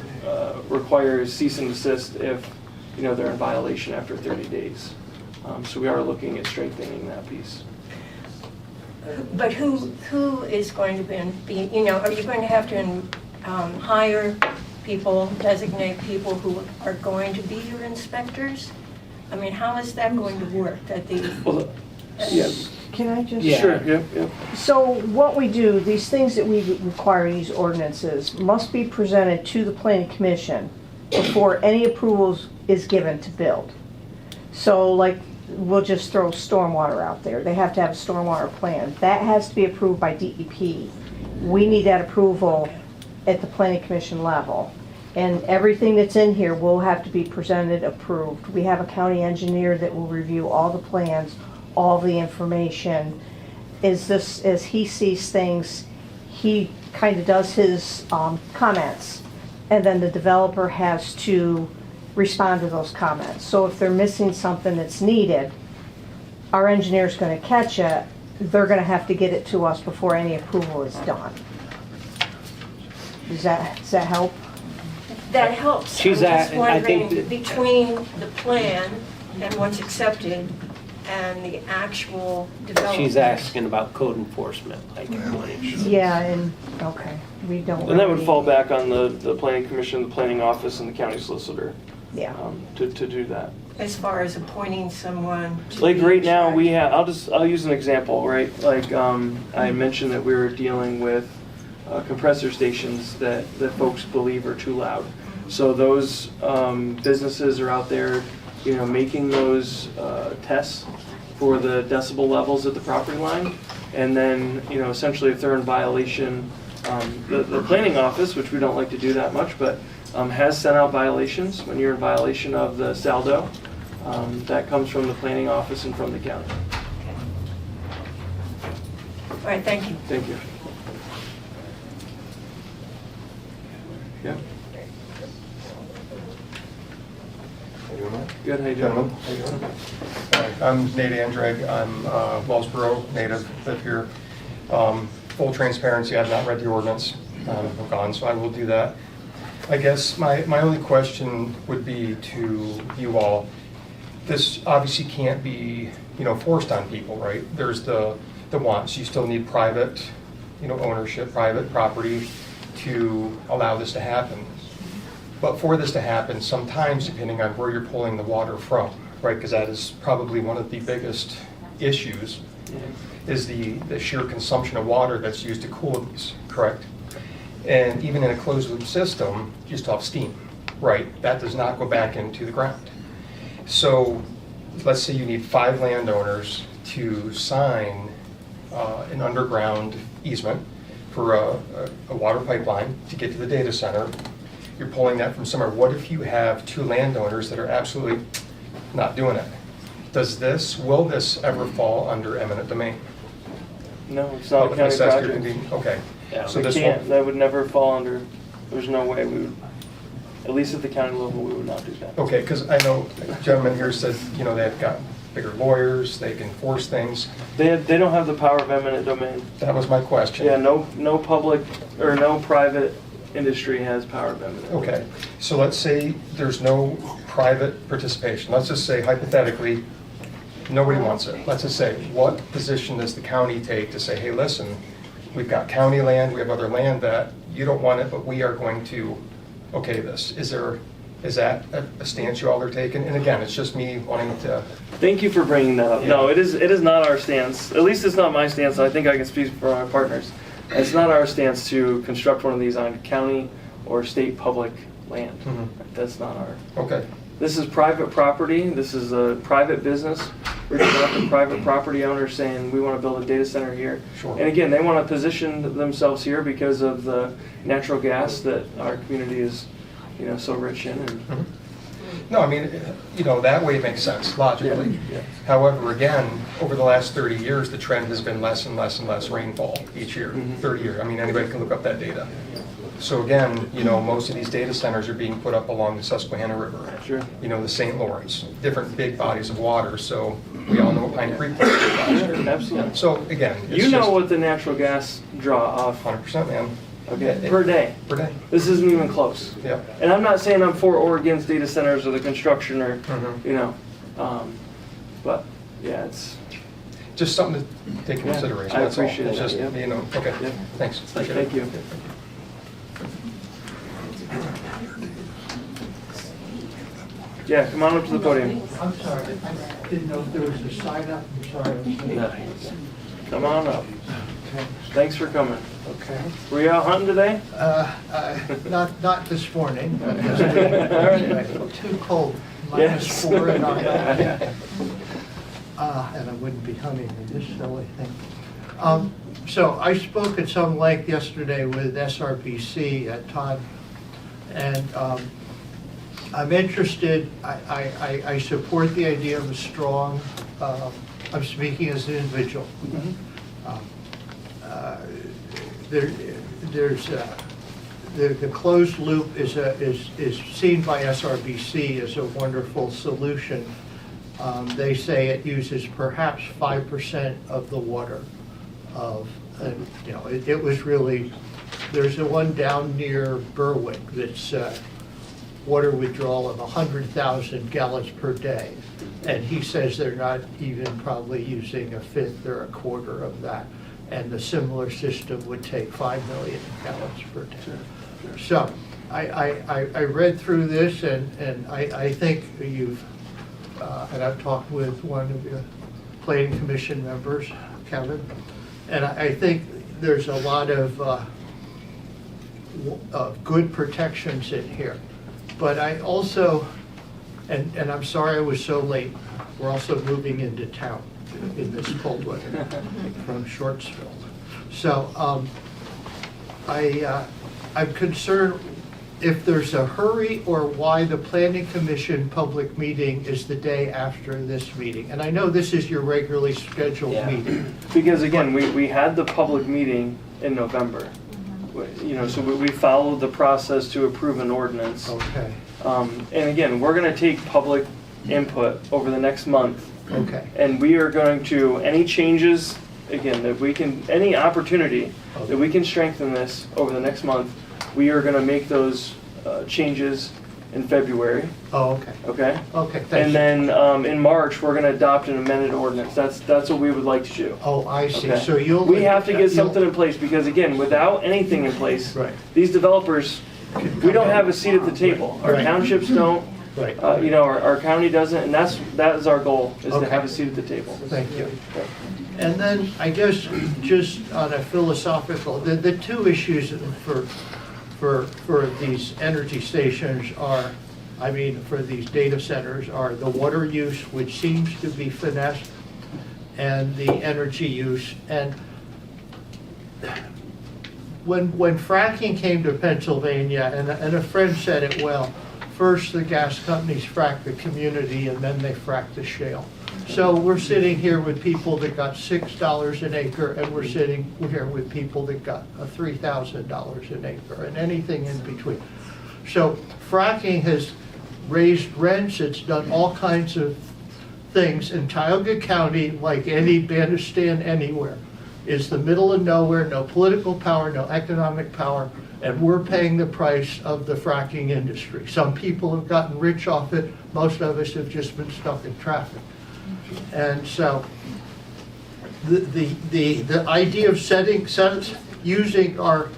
require cease and desist if, they're in violation after 30 days. So we are looking at strengthening that piece. But who is going to be, are you going to have to hire people, designate people who are going to be your inspectors? I mean, how is that going to work? Can I just? Yeah. Sure, yep. So what we do, these things that we require, these ordinances, must be presented to the planning commission before any approvals is given to build. So like, we'll just throw stormwater out there. They have to have a stormwater plan. That has to be approved by DEP. We need that approval at the planning commission level. And everything that's in here will have to be presented, approved. We have a county engineer that will review all the plans, all the information. As he sees things, he kind of does his comments, and then the developer has to respond to those comments. So if they're missing something that's needed, our engineer's going to catch it. They're going to have to get it to us before any approval is done. Does that help? That helps. She's I'm just I think wondering, between the plan and what's accepted and the actual development. she's asking about code enforcement, like Yeah, and, okay, we don't. And that would really- fall back on the Planning Commission, the Planning Office, and the county solicitor Yeah. to do that. As far as appointing someone to Like be right in now, charge. we have, I'll use an example, right? Like, I mentioned that we were dealing with compressor stations that folks believe are too loud. So those businesses are out there, making those tests for the decibel levels at the property line. And then, essentially if they're in violation, the planning office, which we don't like to do that much, but has sent out violations when you're in violation of the saldo. That comes from the planning office and from the county. All right, thank you. Thank you. Yeah. Good, how you doing? I'm Nate Andrag. I'm a Wellsboro native, live here. Full transparency, I've not read the ordinance. I'm gone, so I will do that. I guess my only question would be to you all. This obviously can't be, forced on people, right? There's the wants. You still need private, ownership, private property to allow this to happen. But for this to happen, sometimes depending on where you're pulling the water from, right? Because that is probably one of the biggest issues, is the sheer consumption of water that's used to cool these, correct? And even in a closed loop system, you still have steam, right? That does not go back into the ground. So let's say you need 5 landowners to sign an underground easement for a water pipeline to get to the data center. You're pulling that from somewhere. What if you have 2 landowners that are absolutely not doing it? Will this ever fall under eminent domain? No, it's not a county Assessed your project. Okay. Yeah. So We this can't, one, that would never fall under, there's no way we would, at least at the county level, we would not do that. okay, because I know a gentleman here said, you know, they've got bigger lawyers, they can force things. They don't have the power of eminent domain. That was my question. Yeah, no public, or no private industry has power of eminent domain. Okay, so let's say there's no private participation. Let's just say hypothetically, nobody wants it. Let's just say, what position does the county take to say, hey, listen, we've got county land, we have other land that you don't want it, but we are going to okay this? Is that a stance you all are taking? And again, it's just me wanting to, Thank you for bringing that up. No, it is not our stance. At least it's not my stance. I think I can speak for our partners. It's not our stance to construct one of these on county or state public land. That's not our. okay, This is private property. This is a private business. We're just not the private property owner saying we want to build a data center here. Sure. And again, they want to position themselves here because of the natural gas that our community is, you know, so rich in. And no, I mean, you know, that way it makes sense logically. Yeah. However, again, over the last 30 years, the trend has been less and less and less rainfall each year, 30 years. I mean, anybody can look up that data. So again, you know, most of these data centers are being put up along the Susquehanna River. Sure. You know, the St. Lawrence, different big bodies of water. So we all know what Pine Creek was last year. Absolutely. So again, it's You know just what the natural gas draw off 100%, man. okay, per day. Per day. This isn't even close. Yeah. And I'm not saying I'm for or against data centers or the construction or, you know, but yeah, it's. Just something to take into consideration. I That's all. appreciate It's that, just, yeah. you know, okay, Yeah. thanks. Appreciate it. Thank you. Yeah, come on up to the podium. I'm sorry, I didn't know if there was a sign up, I'm sorry. I was late. Nice. Come on up. Okay. Thanks for coming. Okay. Were you out hunting today? Not this morning, but All right. too cold, Yes. -4 and all that. And I wouldn't be hunting in this silly thing. So I spoke at some length yesterday with SRPC at Todd, and I'm interested, I support the idea of a strong, I'm speaking as an individual. The closed loop is seen by SRBC as a wonderful solution. They say it uses perhaps 5% of the water of, you know, it was really, there's a one down near Berwick that's water withdrawal of 100,000 gallons per day. And he says they're not even probably using a fifth or a quarter of that. And the similar system would take 5 million gallons per day. So I read through this and I think you've, and I've talked with one of the planning commission members, Kevin, and I think there's a lot of good protections in here. But I also, and I'm sorry I was so late, we're also moving into town in this cold weather from Shortsville. So I'm concerned if there's a hurry or why the planning commission public meeting is the day after this meeting. And I know this is your regularly scheduled meeting. Because again, we had the public meeting in November. You know, so we followed the process to approve an ordinance. Okay. And again, we're gonna take public input over the next month. Okay. And we are going to, any changes, again, that we can, any opportunity that we can strengthen this over the next month, we are gonna make those changes in February. Oh, okay. Okay? Okay, thanks. And then in March, we're gonna adopt an amended ordinance. That's what we would like to do. Oh, I see. Okay? So you'll. We have to get you'll- something in place because again, without anything in place, Right. these developers, we don't have a seat at the table. Our Right. townships don't, Right. you know, our county doesn't, and that is our goal, is to Okay. have a seat at the table. Thank you. And then, I guess, just on a philosophical, the two issues for these energy stations are, I mean, for these data centers are the water use, which seems to be finessed, and the energy use. And when fracking came to Pennsylvania, and a friend said it well, first the gas companies frack the community and then they frack the shale. So we're sitting here with people that got $6 an acre, and we're sitting here with people that got $3,000 an acre, and anything in between. So fracking has raised rents, it's done all kinds of things. In Tioga County, like any Bandistan anywhere, is the middle of nowhere, no political power, no economic power, and we're paying the price of the fracking industry. Some people have gotten rich off it, most of us have just been stuck in traffic. And so the idea of using our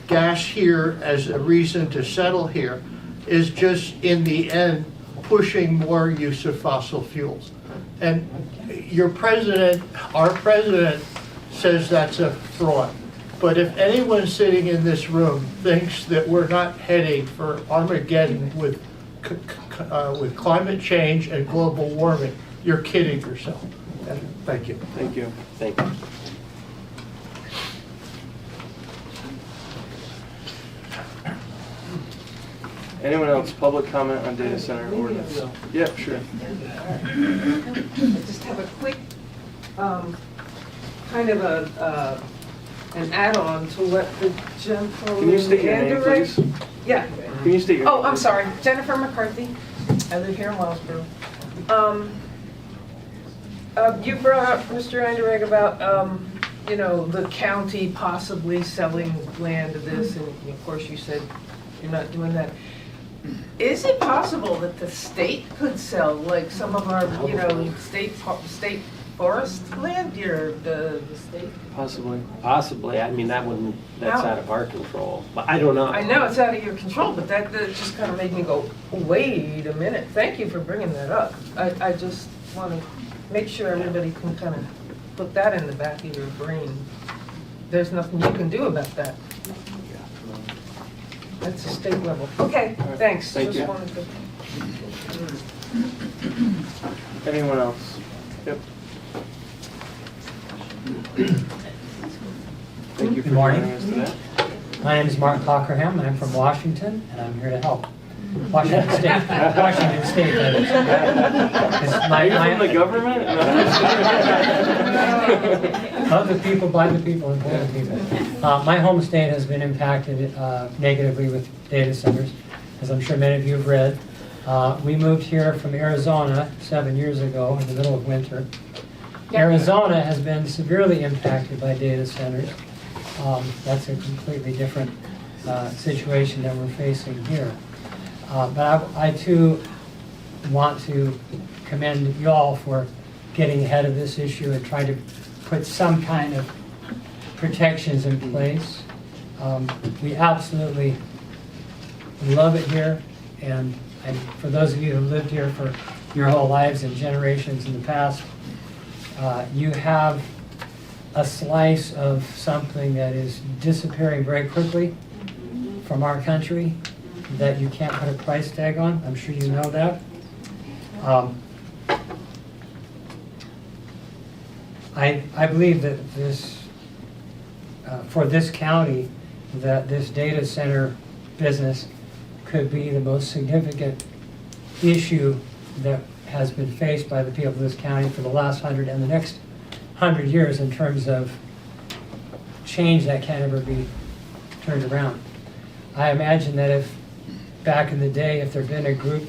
gas here as a reason to settle here is just, in the end, pushing more use of fossil fuels. And your president, our president, says that's a fraud. But if anyone sitting in this room thinks that we're not heading for Armageddon with climate change and global warming, you're kidding yourself. And thank you. Thank you. Thank you. Anyone else, public comment on data center ordinance? Yeah, sure. I just have a quick, kind of an add-on to what the gentleman. Can you state your name, please? Yeah. Can you state your name? Oh, I'm sorry, Jennifer McCarthy. I live here in Wellsboro. You brought up, Mr. Anderegg, about, you know, the county possibly selling land to this, and of course you said you're not doing that. Is it possible that the state could sell, like, some of our, you know, state forest land here, the state? Possibly. Possibly, I mean, that's out of our control, but I don't know. I know it's out of your control, but that just kind of made me go, wait a minute. Thank you for bringing that up. I just want to make sure everybody can kind of put that in the back of your brain. There's nothing you can do about that. That's a state level. Okay, thanks. Thank Just you. wanted to. Anyone else? Yep. Thank you for Good morning. joining us today. My name is Mark Cockerham, and I'm from Washington, and I'm here to help. Washington State, Washington State, that is. Are you from the government? Of the people, by the people, and for the people. My home state has been impacted negatively with data centers, as I'm sure many of you have read. We moved here from Arizona 7 years ago in the middle of winter. Arizona has been severely impacted by data centers. That's a completely different situation that we're facing here. But I too want to commend you all for getting ahead of this issue and trying to put some kind of protections in place. We absolutely love it here, and for those of you who lived here for your whole lives and generations in the past, you have a slice of something that is disappearing very quickly from our country that you can't put a price tag on. I'm sure you know that. I believe that this, for this county, that this data center business could be the most significant issue that has been faced by the people of this county for the last 100 and the next 100 years in terms of change that can't ever be turned around. I imagine that if back in the day, if there'd been a group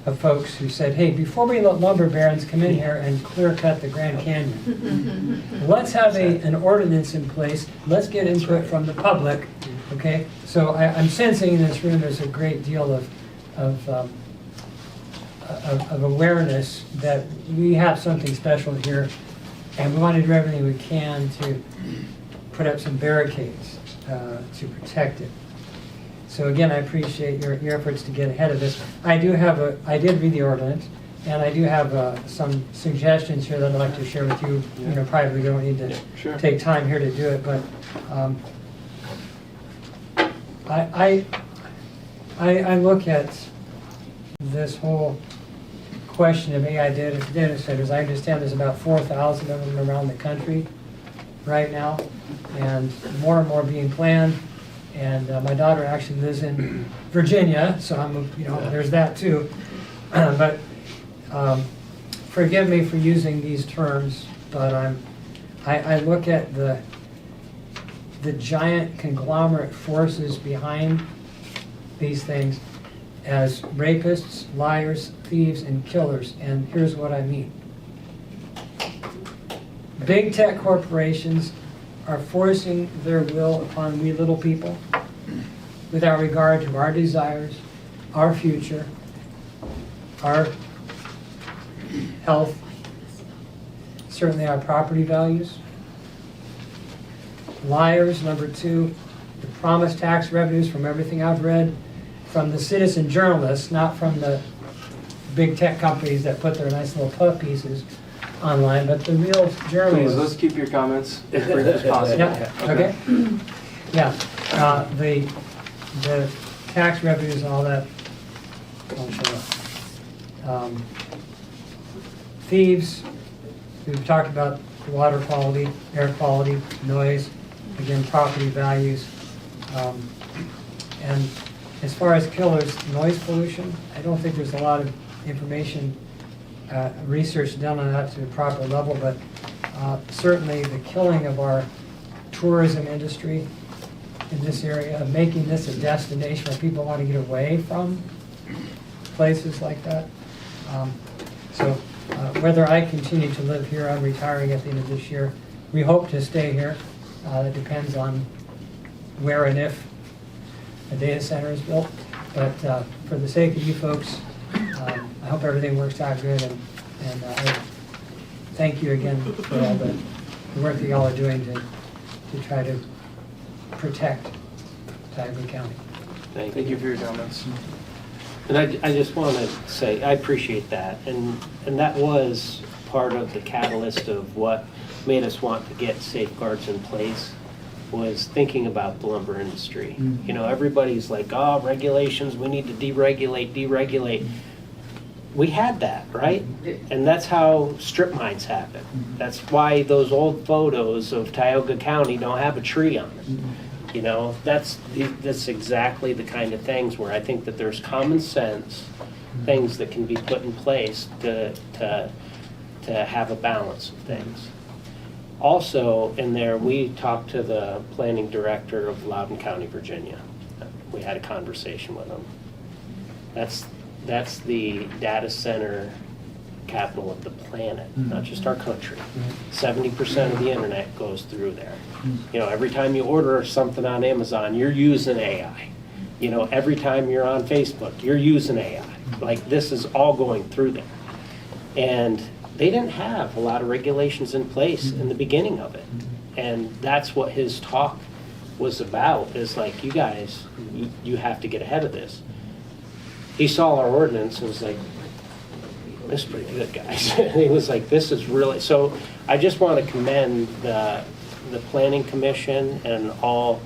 of folks who said, hey, before we let lumber barons come in here and clear cut the Grand Canyon, let's have an ordinance in place, let's get input from the public, okay? So I'm sensing in this room there's a great deal of awareness that we have something special here, and we want to do everything we can to put up some barricades to protect it. So again, I appreciate your efforts to get ahead of this. I did read the ordinance, and I do have some suggestions here that I'd like to share with you. You know, privately, we don't need to take time here to do it, but I look at this whole question of AI data centers. I understand there's about 4,000 of them around the country right now, and more being planned. And my daughter actually lives in Virginia, so there's that too. But forgive me for using these terms, but I look at the giant conglomerate forces behind these things as rapists, liars, thieves, and killers, and here's what I mean. Big tech corporations are forcing their will upon we little people without regard to our desires, our future, our health, certainly our property values. Liars, number two, the promised tax revenues from everything I've read, from the citizen journalists, not from the big tech companies that put their nice little puff pieces online, but the real Please, journalists. let's keep your comments as brief as possible. Yeah, okay. Yeah, the tax revenues and all that, I'll show up. Thieves, we've talked about water quality, air quality, noise, again, property values. And as far as killers, noise pollution, I don't think there's a lot of information, research done on that to a proper level, but certainly the killing of our tourism industry in this area, of making this a destination where people want to get away from places like that. So whether I continue to live here, I'm retiring at the end of this year. We hope to stay here. It depends on where and if a data center is built. But for the sake of you folks, I hope everything works out good, and I thank you again for all the work that y'all are doing to try to protect Tioga County. Thank you for your comments. And I just want to say, I appreciate that, and that was part of the catalyst of what made us want to get safeguards in place, was thinking about the lumber industry. You know, everybody's like, oh, regulations, we need to deregulate. We had that, right? And that's how strip mines happen. That's why those old photos of Tioga County don't have a tree on them. You know, that's exactly the kind of things where I think that there's common sense things that can be put in place to have a balance of things. Also, in there, we talked to the planning director of Loudoun County, Virginia. We had a conversation with him. That's the data center capital of the planet, not just our country. 70% of the internet goes through there. You know, every time you order something on Amazon, you're using AI. You know, every time you're on Facebook, you're using AI. Like, this is all going through there. And they didn't have a lot of regulations in place in the beginning of it. And that's what his talk was about, is like, you guys, you have to get ahead of this. He saw our ordinance and was like, this is pretty good, guys. And he was like, this is really, so I just want to commend the Planning Commission and all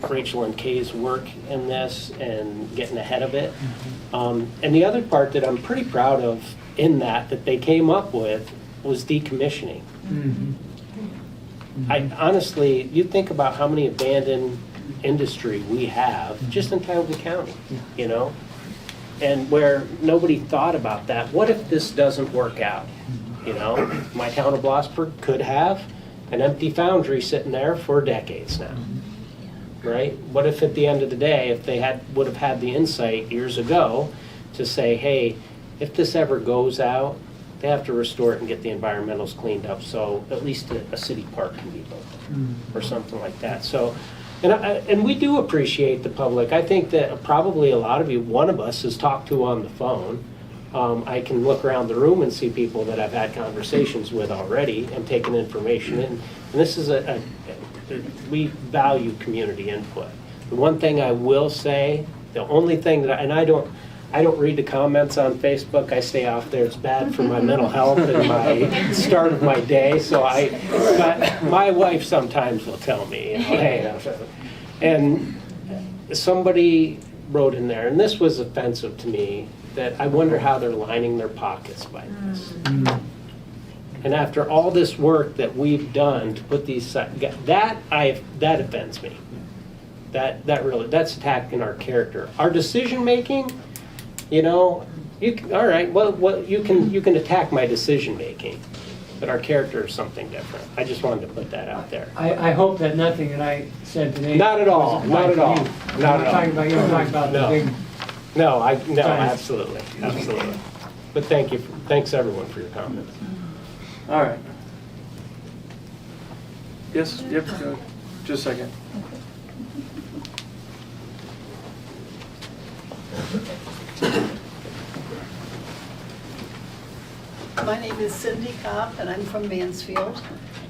Rachel and Kay's work in this and getting ahead of it. And the other part that I'm pretty proud of in that they came up with was decommissioning. I honestly, you think about how many abandoned industry we have just in Tioga County, you know? And where nobody thought about that. What if this doesn't work out? You know, my town of Blossburg could have an empty foundry sitting there for decades now, right? What if at the end of the day, if they would have had the insight years ago to say, hey, if this ever goes out, they have to restore it and get the environmentals cleaned up, so at least a city park can be built or something like that. So. And we do appreciate the public. I think that probably a lot of you, one of us has talked to on the phone. I can look around the room and see people that I've had conversations with already and taken information in. And this is we value community input. The one thing I will say, the only thing that, I don't read the comments on Facebook. I stay off there. It's bad for my mental health and my start of my day. So but my wife sometimes will tell me, you know, hey, and somebody wrote in there, and this was offensive to me, that I wonder how they're lining their pockets by this. And after all this work that we've done to put these, that offends me. That's attacking our character. Our decision making, you know, All right, well, you can attack my decision-making, but our character is something different. I just wanted to put that out there. I hope that nothing that I said today. Not at all, was not at all, applied to you. not I'm at all. talking about you, I'm talking about the No. big. No, Giants. absolutely, absolutely. But thanks everyone for your comments. All right. Yes, yep, go ahead. Just a second. My name is Cindy Kopp, and I'm from Mansfield.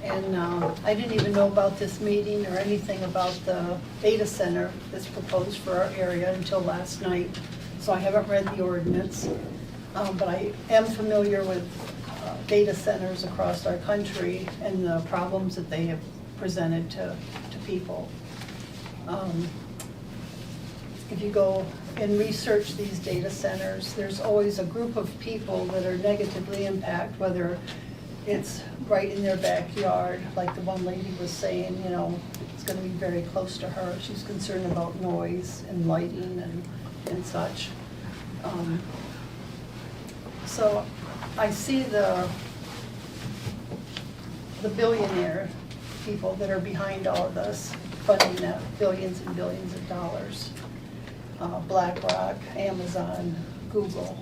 And I didn't even know about this meeting or anything about the data center that's proposed for our area until last night. So I haven't read the ordinance, but I am familiar with data centers across our country and the problems that they have presented to people. If you go and research these data centers, there's always a group of people that are negatively impacted, whether it's right in their backyard, like the one lady was saying, you know, it's gonna be very close to her. She's concerned about noise and lighting and such. So I see the billionaire people that are behind all of this, funding that billions and billions of dollars. BlackRock, Amazon, Google.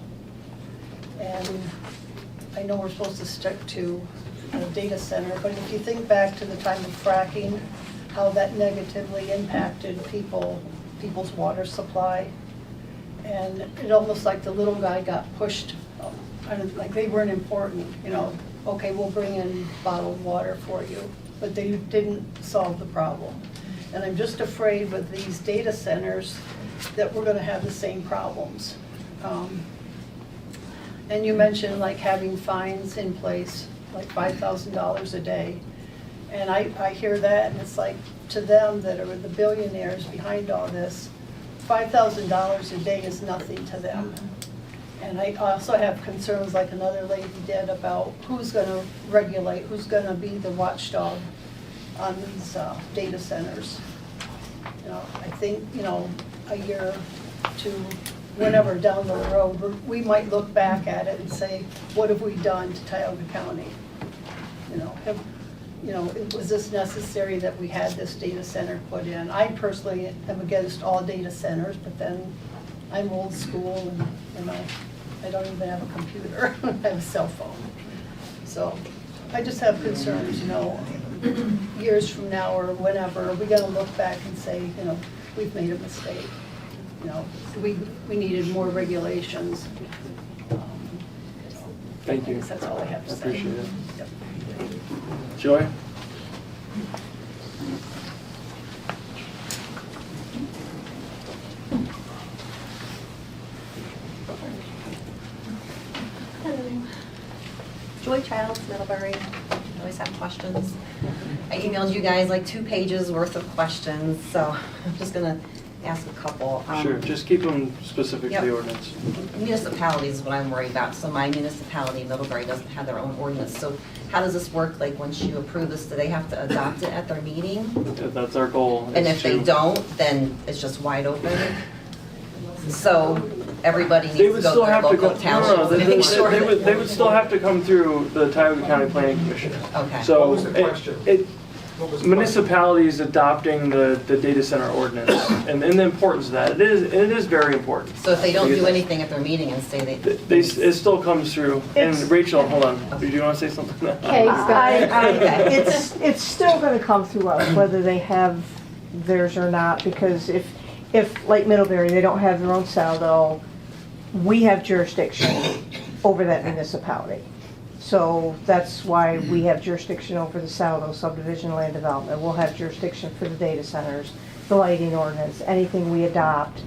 And I know we're supposed to stick to a data center, but if you think back to the time of fracking, how that negatively impacted people's water supply. And it almost like the little guy got pushed, like they weren't important, you know, okay, we'll bring in bottled water for you, but they didn't solve the problem. And I'm just afraid with these data centers that we're gonna have the same problems. And you mentioned like having fines in place, like $5,000 a day. And I hear that, and it's like, to them that are the billionaires behind all this, $5,000 a day is nothing to them. And I also have concerns, like another lady did, about who's gonna regulate, who's gonna be the watchdog on these data centers. You know, I think, you know, a year to whenever down the road, we might look back at it and say, what have we done to Tioga County? You know, was this necessary that we had this data center put in? I personally am against all data centers, but then I'm old school and, you know, I don't even have a computer, I have a cell phone. So I just have concerns, you know, years from now or whenever, are we gonna look back and say, you know, we've made a mistake? You know, we needed more regulations. Thank you. I guess that's all I have to say. Appreciate it. Yep. Joy? Hello. Joy Childs, Middlebury. Always have questions. I emailed you guys like 2 pages worth of questions, so I'm just gonna ask a couple. Sure, just keep them specific to Yep. the ordinance. Municipalities is what I'm worried about. So my municipality, Middlebury, doesn't have their own ordinance. So how does this work? Like, once you approve this, do they have to adopt it at their meeting? That's our goal. And is if they to- don't, then it's just wide open? So everybody They needs to would go still to their have to local go, no, township they, to make sure they would, that- they would still have to come through the Tioga County Planning Commission. Okay. So What was the question? Municipalities adopting the data center ordinance and the importance of that. It is very important. So if they don't Because do anything at their meeting and say they. it still comes through. And It's- Rachel, hold on. Did you want to say something? Okay, it's still gonna come through us, whether they have theirs or not, because if like Middlebury, they don't have their own saldo, we have jurisdiction over that municipality. So that's why we have jurisdiction over the saldo subdivision land development. We'll have jurisdiction for the data centers, the lighting ordinance, anything we adopt.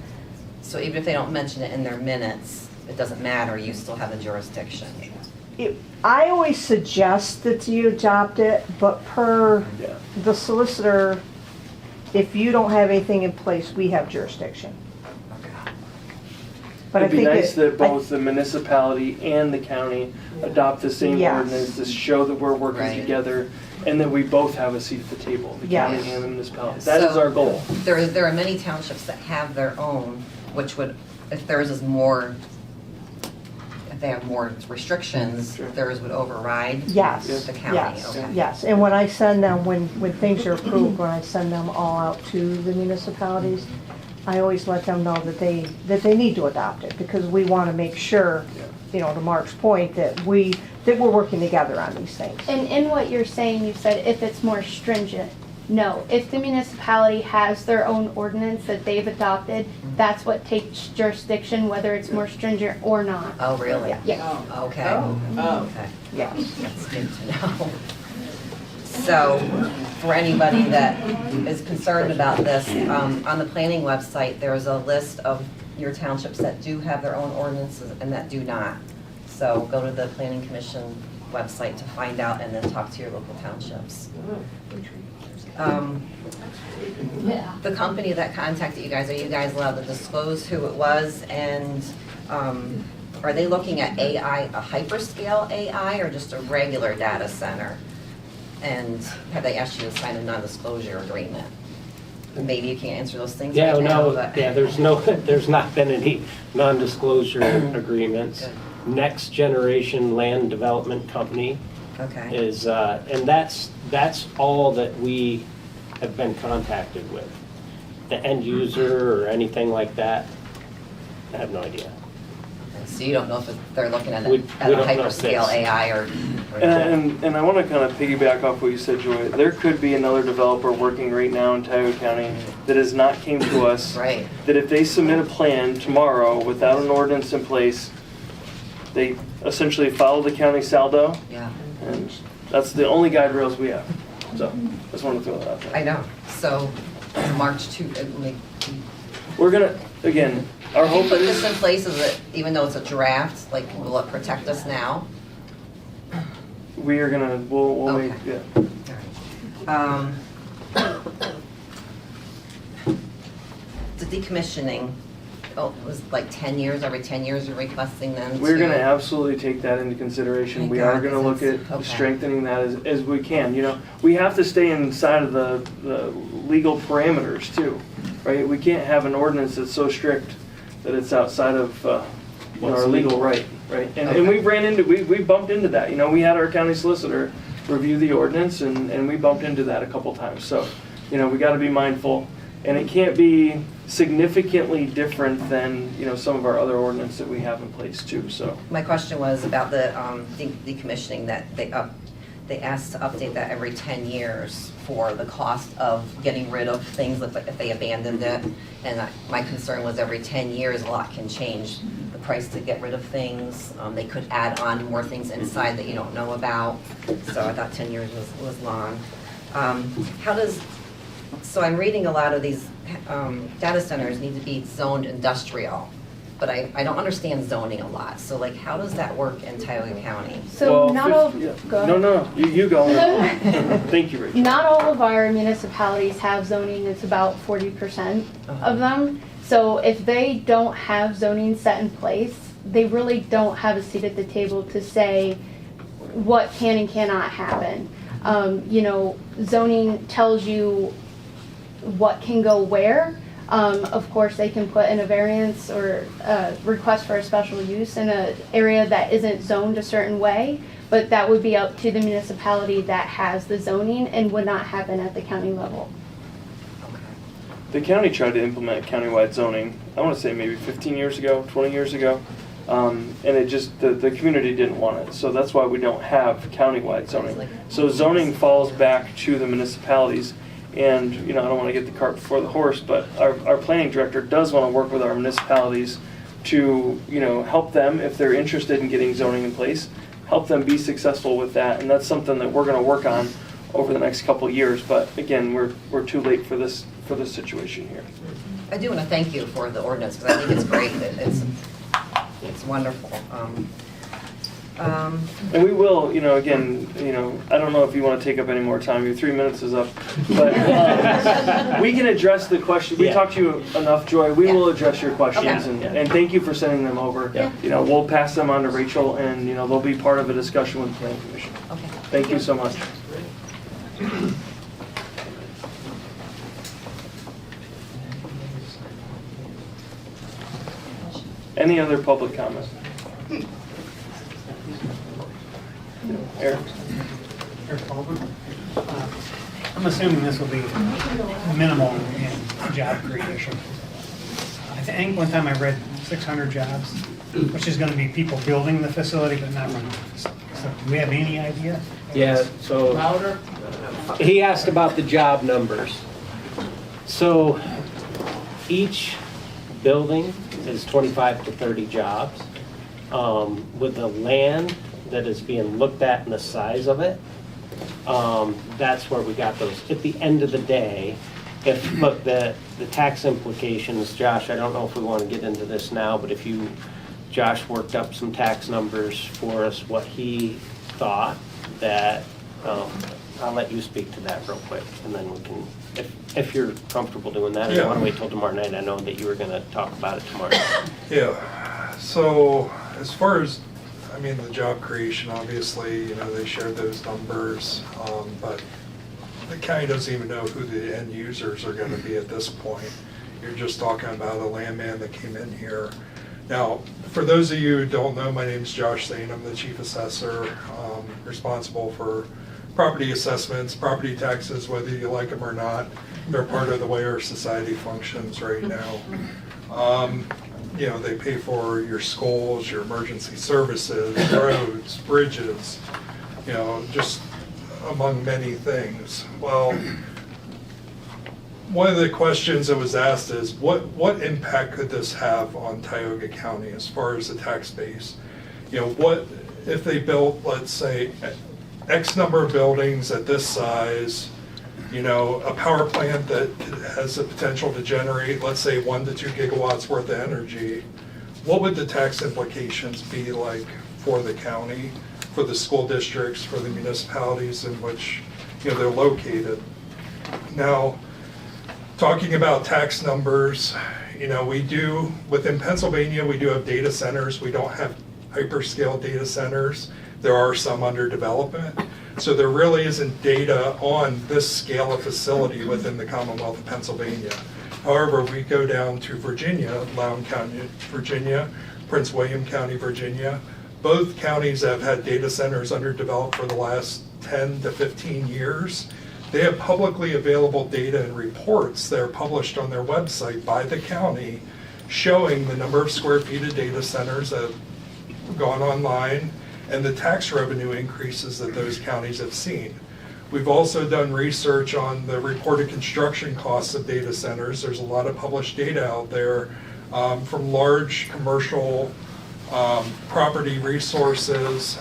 So even if they don't mention it in their minutes, it doesn't matter, you still have a jurisdiction. I always suggest that you adopt it, but per the solicitor, if you don't have anything in place, we have jurisdiction. But It'd be nice that I- both the municipality and the county adopt the same Yes. ordinance to show that we're working Right. together and that we both have a seat at the table, the Yes. county and the municipality. That is So our goal. There are many townships that have their own, which would, if theirs is more they have more restrictions, theirs would override Yes, the county? yes, Okay. yes. And when I send them, when things are approved, when I send them all out to the municipalities, I always let them know that they need to adopt it, because we want to make sure, you know, to Mark's point, that we're working together on these things. And in what you're saying, you said if it's more stringent. No, if the municipality has their own ordinance that they've adopted, that's what takes jurisdiction, whether it's more stringent or not. Oh, really? Yeah. Okay. Okay. Yeah. That's good to know. So, for anybody that is concerned about this, on the planning website, there's a list of your townships that do have their own ordinances and that do not. So go to the planning commission website to find out and then talk to your local townships. The company that contacted you guys, are you guys allowed to disclose who it was? And are they looking at AI, a hyperscale AI, or just a regular data center? And have they asked you to sign a non-disclosure agreement? Maybe you can't answer those things Yeah, right now, no, but. yeah, there's not been any non-disclosure agreements. Good. Next Generation Land Development Company Okay. is, and that's all that we have been contacted with. The end user or anything like that, I have no idea. So you don't know if they're looking at We a don't know if hyperscale it's- AI or. And I want to kind of piggyback off what you said, Joy. There could be another developer working right now in Tioga County that has not came to us. Right. That if they submit a plan tomorrow without an ordinance in place, they essentially follow the county saldo. Yeah. And that's the only guide rails we have. So, just wanted to throw that out there. I know. So March 2, We're gonna, again, our if you hope put is. this in place, is it, even though it's a draft, like, will it protect us now? We are gonna, we'll make, Okay. yeah. The decommissioning, it was like 10 years, every 10 years you're requesting them to. We're gonna absolutely take that into consideration. Thank We God, are gonna look at okay. strengthening that as we can. You know, we have to stay inside of the legal parameters too, right? We can't have an ordinance that's so strict that it's outside of, you know, our legal right, right? And we've ran into, we bumped into that. You know, we had our county solicitor review the ordinance and we bumped into that a couple times. So, you know, we gotta be mindful. And it can't be significantly different than, you know, some of our other ordinance that we have in place too, so. My question was about the decommissioning, that they asked to update that every 10 years for the cost of getting rid of things if they abandoned it. And my concern was every 10 years, a lot can change. The price to get rid of things, they could add on more things inside that you don't know about. So I thought 10 years was long. So I'm reading a lot of these data centers need to be zoned industrial, but I don't understand zoning a lot. So like, how does that work in Tioga County? So not all, Yeah. go No, ahead. you go. Thank you, Rachel. Not all of our municipalities have zoning, it's about 40% of them. So if they don't have zoning set in place, they really don't have a seat at the table to say what can and cannot happen. You know, zoning tells you what can go where. Of course, they can put in a variance or a request for a special use in an area that isn't zoned a certain way, but that would be up to the municipality that has the zoning and would not happen at the county level. The county tried to implement countywide zoning, I want to say maybe 15 years ago, 20 years ago. And it just, the community didn't want it. So that's why we don't have countywide zoning. So zoning falls back to the municipalities. And, you know, I don't want to get the cart before the horse, but our planning director does want to work with our municipalities to, you know, help them if they're interested in getting zoning in place, help them be successful with that. And that's something that we're going to work on over the next couple of years. But again, we're too late for this situation here. I do want to thank you for the ordinance, because I think it's great. It's wonderful. And we will, you know, again, you know, I don't know if you want to take up any more time. Your 3 minutes is up, but we can address the question. We talked to you enough, Joy. We will address your questions, and thank you for sending them over. You know, we'll pass them on to Rachel, and you know, they'll be part of a discussion with the Planning Commission. Okay. Thank you so much. Any other public comment? Eric? Eric Baldwin. I'm assuming this will be minimal in job creation. I think one time I read 600 jobs, which is going to be people building the facility but not running it. So do we have any idea? Yeah, so he asked about the job numbers. So each building is 25 to 30 jobs. With the land that is being looked at and the size of it, that's where we got those. At the end of the day, look, the tax implications, Josh, I don't know if we want to get into this now, but if Josh worked up some tax numbers for us, what he thought that, I'll let you speak to that real quick, and then we can, if you're comfortable doing that, or you want to wait till tomorrow night. I know that you were going to talk about it tomorrow. Yeah, so as far as, I mean, the job creation, obviously, they shared those numbers, but the county doesn't even know who the end users are going to be at this point. You're just talking about a landman that came in here. Now, for those of you who don't know, my name's Josh Thane. I'm the chief assessor, responsible for property assessments, property taxes, whether you like them or not. They're part of the way our society functions right now. They pay for your schools, your emergency services, roads, bridges, just among many things. Well, one of the questions that was asked is, what impact could this have on Tioga County as far as the tax base? What if they built, let's say, X number of buildings at this size, a power plant that has the potential to generate, let's say, 1 to 2 gigawatts worth of energy, what would the tax implications be like for the county, for the school districts, for the municipalities in which they're located? Now, talking about tax numbers, we do, within Pennsylvania, we do have data centers. We don't have hyperscale data centers. There are some under development. So there really isn't data on this scale of facility within the Commonwealth of Pennsylvania. However, we go down to Virginia, Loudoun County, Virginia, Prince William County, Virginia. Both counties have had data centers underdeveloped for the last 10 to 15 years. They have publicly available data and reports that are published on their website by the county showing the number of square feet of data centers that have gone online and the tax revenue increases that those counties have seen. We've also done research on the reported construction costs of data centers. There's a lot of published data out there from large commercial property resources.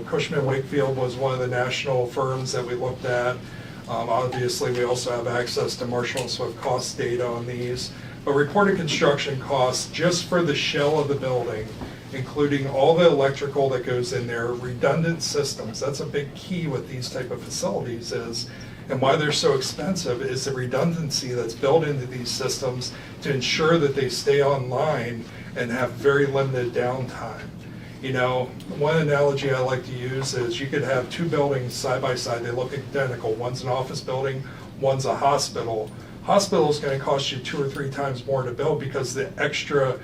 Cushman & Wakefield was one of the national firms that we looked at. Obviously, we also have access to Marshall & Swift cost data on these. But reported construction costs just for the shell of the building, including all the electrical that goes in there, redundant systems. That's a big key with these type of facilities is, and why they're so expensive, is the redundancy that's built into these systems to ensure that they stay online and have very limited downtime. One analogy I like to use is you could have 2 buildings side by side. They look identical. One's an office building, one's a hospital. Hospital is going to cost you 2 or 3 times more to build because the extra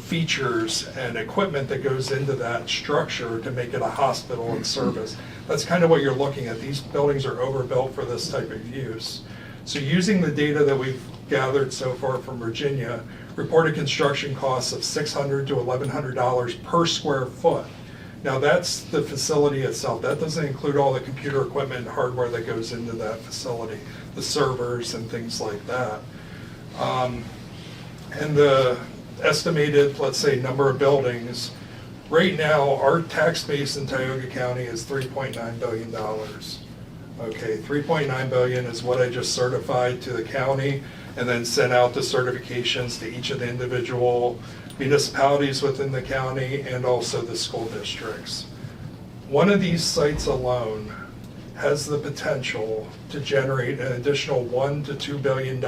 features and equipment that goes into that structure to make it a hospital and service. That's kind of what you're looking at. These buildings are overbuilt for this type of use. So using the data that we've gathered so far from Virginia, reported construction costs of $600 to $1,100 per square foot. Now that's the facility itself. That doesn't include all the computer equipment and hardware that goes into that facility, the servers and things like that. And the estimated, let's say, number of buildings, right now our tax base in Tioga County is $3.9 billion. Okay, $3.9 billion is what I just certified to the county and then sent out the certifications to each of the individual municipalities within the county and also the school districts. One of these sites alone has the potential to generate an additional $1 to $2 billion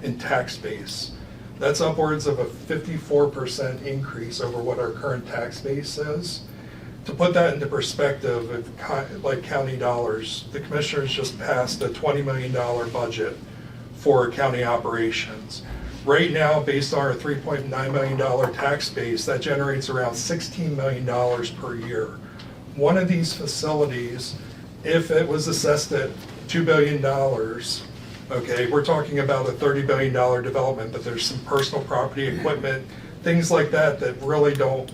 in tax base. That's upwards of a 54% increase over what our current tax base is. To put that into perspective, like county dollars, the commissioners just passed a $20 million budget for county operations. Right now, based on our $3.9 million tax base, that generates around $16 million per year. one of these facilities, if it was assessed at $2 billion, okay, we're talking about a $30 billion development, but there's some personal property, equipment, things like that that really don't,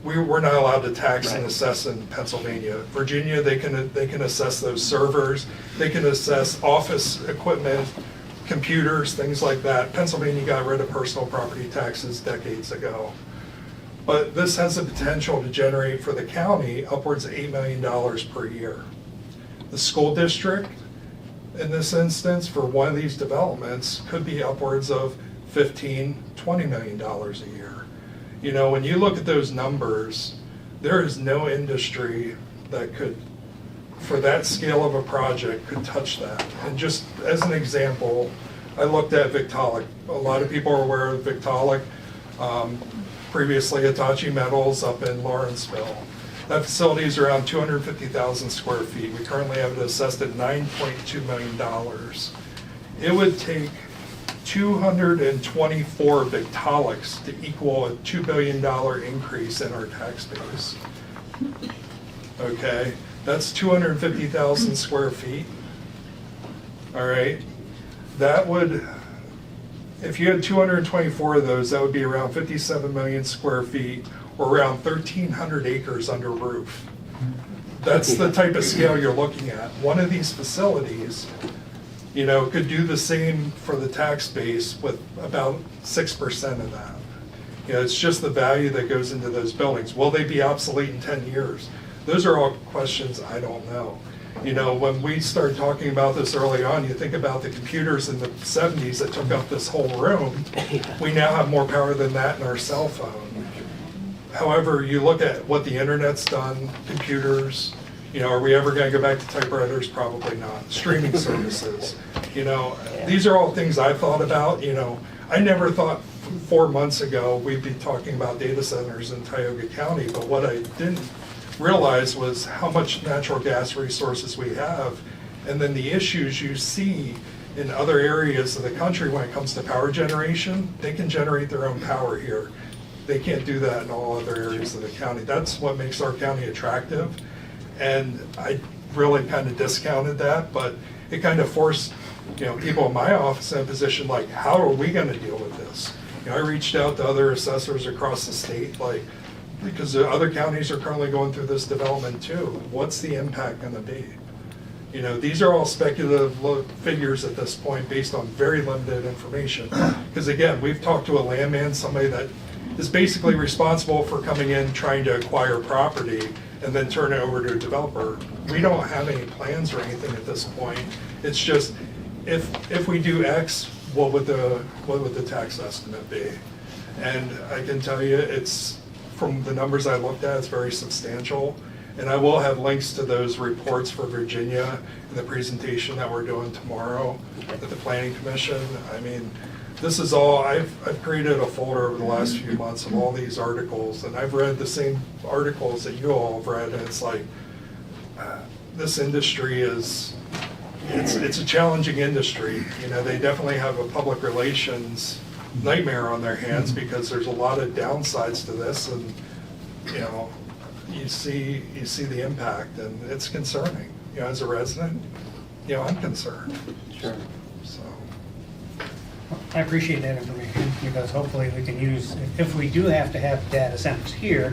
we're not allowed to tax and assess in Pennsylvania. Virginia, they can assess those servers, they can assess office equipment, computers, things like that. Pennsylvania got rid of personal property taxes decades ago. But this has the potential to generate for the county upwards of $8 million per year. The school district, in this instance, for one of these developments, could be upwards of $15, $20 million a year. You know, when you look at those numbers, there is no industry that could, for that scale of a project, could touch that. And just as an example, I looked at Victaulic. A lot of people are aware of Victaulic. Previously Hitachi Metals up in Lawrenceville. That facility is around 250,000 square feet. We currently have it assessed at $9.2 million. It would take 224 Victaulics to equal a $2 billion increase in our tax base. Okay, that's 250,000 square feet. All right, that would, if you had 224 of those, that would be around 57 million square feet, or around 1,300 acres under roof. That's the type of scale you're looking at. One of these facilities, you know, could do the same for the tax base with about 6% of that. You know, it's just the value that goes into those buildings. Will they be obsolete in 10 years? Those are all questions I don't know. You know, when we started talking about this early on, you think about the computers in the 70s that took up this whole room. We now have more power than that in our cell phone. However, you look at what the internet's done, computers, you know, are we ever going to go back to typewriters? Probably not. Streaming services, you know, these are all things I thought about. You know, I never thought 4 months ago we'd be talking about data centers in Tioga County, but what I didn't realize was how much natural gas resources we have, and then the issues you see in other areas of the country when it comes to power generation. They can generate their own power here. They can't do that in all other areas of the county. That's what makes our county attractive, and I really kind of discounted that, but it kind of forced, you know, people in my office in a position like, how are we going to deal with this? You know, I reached out to other assessors across the state, like, because the other counties are currently going through this development too. What's the impact going to be? You know, these are all speculative figures at this point based on very limited information. Because again, we've talked to a landman, somebody that is basically responsible for coming in, trying to acquire property, and then turn it over to a developer. We don't have any plans or anything at this point. It's just, if we do X, what would the tax estimate be? And I can tell you, it's, from the numbers I looked at, it's very substantial. And I will have links to those reports for Virginia in the presentation that we're doing tomorrow at the Planning Commission. I mean, this is all, I've created a folder over the last few months of all these articles, and I've read the same articles that you all have read, and it's like, this industry is, it's a challenging industry. You know, they definitely have a public relations nightmare on their hands because there's a lot of downsides to this, and you know, you see the impact, and it's concerning. You know, as a resident, you know, I'm concerned. Sure. So I appreciate that information, because hopefully we can use, if we do have to have data centers here,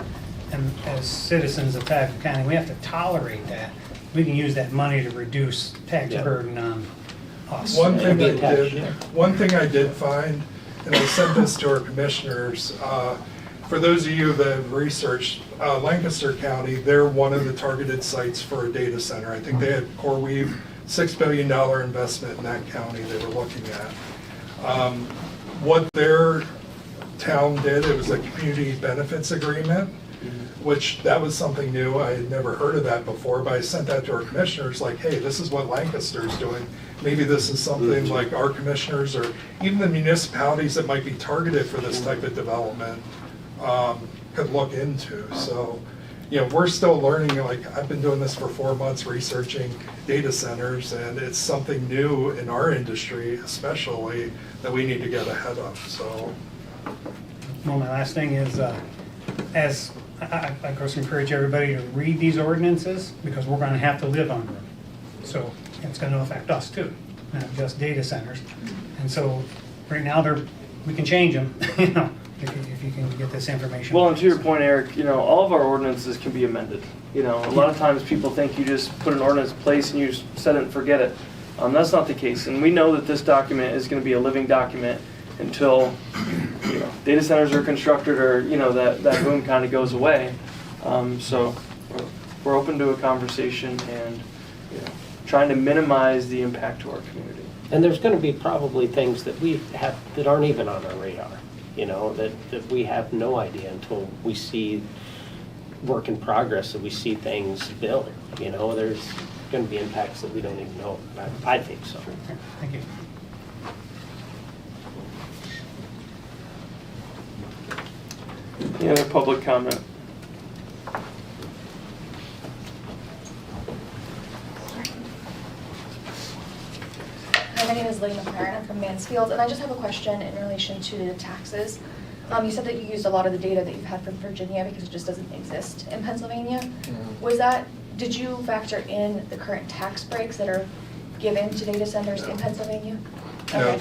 and as citizens of Tioga County, we have to tolerate that, we can use that money to reduce tax burden on us. One thing I did find, and I sent this to our commissioners, for those of you that have researched Lancaster County, they're one of the targeted sites for a data center. I think they had CoreWeave, $6 billion investment in that county they were looking at. What their town did, it was a community benefits agreement, which that was something new. I had never heard of that before, but I sent that to our commissioners like, hey, this is what Lancaster's doing. Maybe this is something like our commissioners or even the municipalities that might be targeted for this type of development could look into. So, you know, we're still learning. Like, I've been doing this for 4 months, researching data centers, and it's something new in our industry, especially, that we need to get ahead of. So, Well, my last thing is, as I of course encourage everybody to read these ordinances because we're gonna have to live under them. So it's gonna affect us too, not just data centers. And so right now we can change them, you know, if you can get this information. Well, and to your point, Eric, you know, all of our ordinances can be amended. You know, a lot of times people think you just put an ordinance in place and you just set it and forget it. That's not the case. And we know that this document is going to be a living document until, you know, data centers are constructed or, you know, that boom kind of goes away. So we're open to a conversation and, you know, trying to minimize the impact to our community. And there's going to be probably things that we have that aren't even on our radar, you know, that we have no idea until we see work in progress, that we see things build. You know, there's going to be impacts that we don't even know. I think so. Thank you. Any other public comment? Hi, my name is Lynn McLaren. I'm from Mansfield, and I just have a question in relation to the taxes. You said that you used a lot of the data that you've had from Virginia because it just doesn't exist in Pennsylvania. Did you factor in the current tax breaks that are given to data centers in Pennsylvania? No,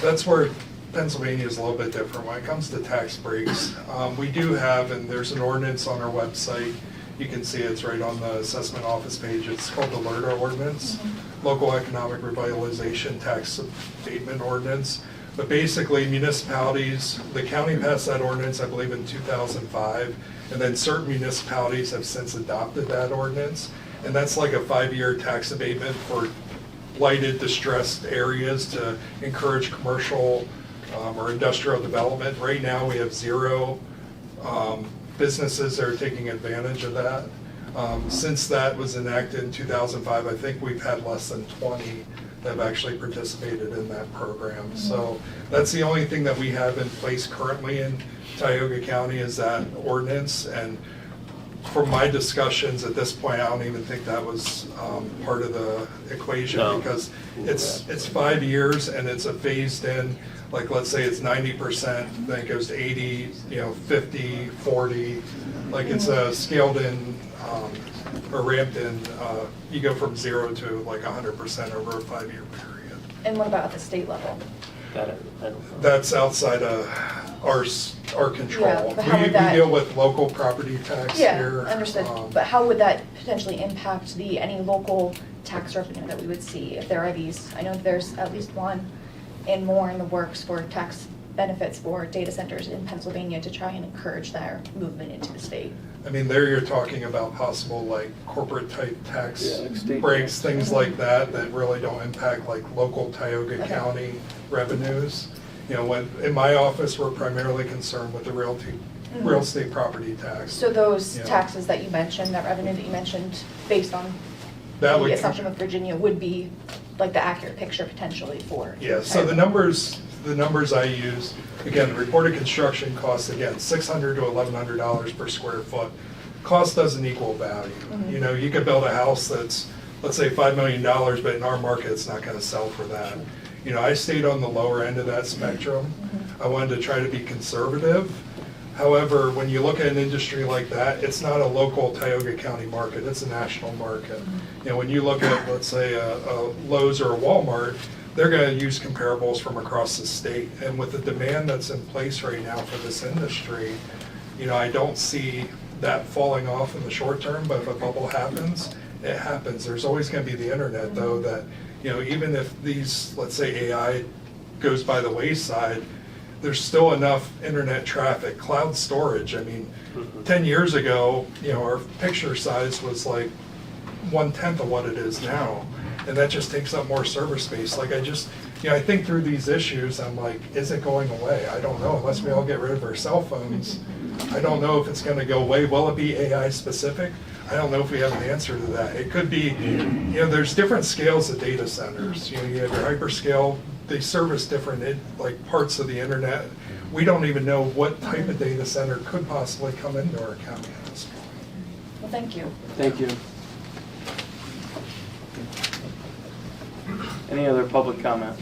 that's where Pennsylvania is a little bit different. When it comes to tax breaks, we do have, and there's an ordinance on our website. You can see it's right on the assessment office page. It's called the LERTA ordinance, Local Economic Revitalization Tax Abatement Ordinance. But basically municipalities, the county passed that ordinance, I believe, in 2005, and then certain municipalities have since adopted that ordinance. And that's like a 5-year tax abatement for blighted, distressed areas to encourage commercial or industrial development. Right now, we have 0 businesses that are taking advantage of that. Since that was enacted in 2005, I think we've had less than 20 that have actually participated in that program. So that's the only thing that we have in place currently in Tioga County is that ordinance. And from my discussions at this point, I don't even think that was part of the equation because it's 5 years and it's a phased in, like let's say it's 90%, then it goes to 80, 50, 40, like it's a scaled in or ramped in, you go from 0 to like 100% over a 5-year period. And what about at the state level? I don't know. That's outside of our control. Yeah, but how We would that- deal with local property tax here. Yeah, understood. But how would that potentially impact any local tax revenue that we would see if there are these? I know there's at least one and more in the works for tax benefits for data centers in Pennsylvania to try and encourage their movement into the state. I mean, there you're talking about possible like corporate type tax state breaks, tax. things like that really don't impact like local Tioga County revenues. When in my office, we're primarily concerned with the real estate property tax. So those Yeah. taxes that you mentioned, that revenue that you mentioned, based on That the would- assumption with Virginia, would be like the accurate picture potentially for. Yeah, so the numbers I use, again, reported construction costs, again, $600 to $1,100 per square foot. Cost doesn't equal value. Mhm. You could build a house that's, let's say, $5 million, but in our market, it's not gonna sell for that. I stayed on the lower end of that spectrum. I wanted to try to be conservative. However, when you look at an industry like that, it's not a local Tioga County market, it's a national market. When you look at, let's say, a Lowe's or a Walmart, they're gonna use comparables from across the state. And with the demand that's in place right now for this industry, I don't see that falling off in the short term, but if a bubble happens, it happens. There's always gonna be the internet though that, even if these, let's say AI goes by the wayside, there's still enough internet traffic, cloud storage. I mean, 10 years ago, our picture size was like 1/10 of what it is now. And that just takes up more server space. Like I think through these issues, I'm like, is it going away? I don't know, unless we all get rid of our cell phones. I don't know if it's gonna go away. Will it be AI specific? I don't know if we have an answer to that. It could be, there's different scales of data centers. You have your hyperscale, they service different parts of the internet. We don't even know what type of data center could possibly come into our county at this point. Well, thank you. Thank you. Any other public comment?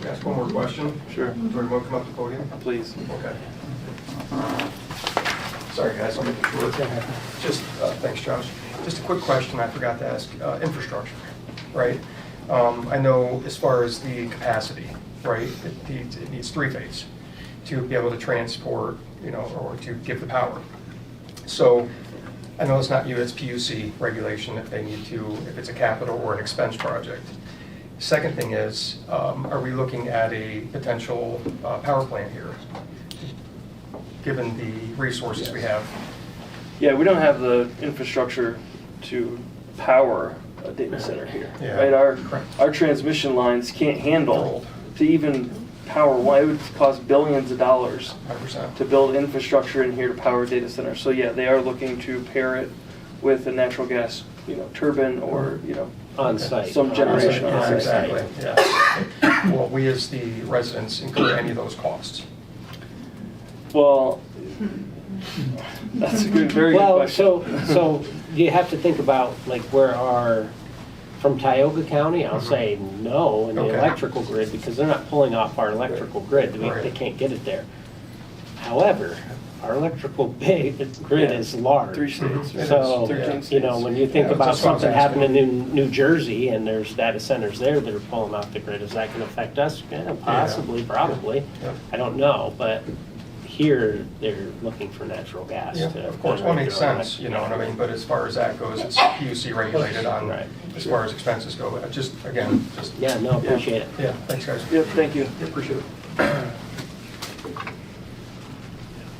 Can I ask one more question? Sure. Do you want to come up to the podium? Please. Okay. Sorry, guys, I'll make it short. Just, thanks, Josh. Just a quick question I forgot to ask. Infrastructure, right? I know as far as the capacity, right, it needs 3-phase to be able to transport, or to give the power. So I know it's not you, it's PUC regulation if they need to, if it's a capital or an expense project. Second thing is, are we looking at a potential power plant here, given the resources we have? Yeah, we don't have the infrastructure to power a data center here, Yeah, right? correct. Our transmission lines can't handle to even power one. It would cost billions of dollars 100%. to build infrastructure in here to power a data center. So yeah, they are looking to pair it with a natural gas, turbine or, On site. some generation On on site. site. Exactly, yeah. Will we as the residents incur any of those costs? Well, that's a very good question. So you have to think about like where from Tioga County, I'll say no in the Okay. electrical grid because they're not pulling off our electrical grid. Right. They can't get it there. However, our electrical grid is large. 3 states, right? So, 13 states. when you think Yeah, about that's what I was something asking. happening in New Jersey and there's data centers there that are pulling off the grid, is that going to affect us? Yeah, possibly, probably. Yeah. I don't know, but here they're looking for natural gas. Yeah, to of course, well, generate makes their own sense, you know what I mean, but as far as that goes, it's PUC regulated on, Right. as far as expenses go, but just, again, just. Yeah, no, appreciate it. Yeah, thanks, guys. Yep, thank you. Yeah, appreciate it.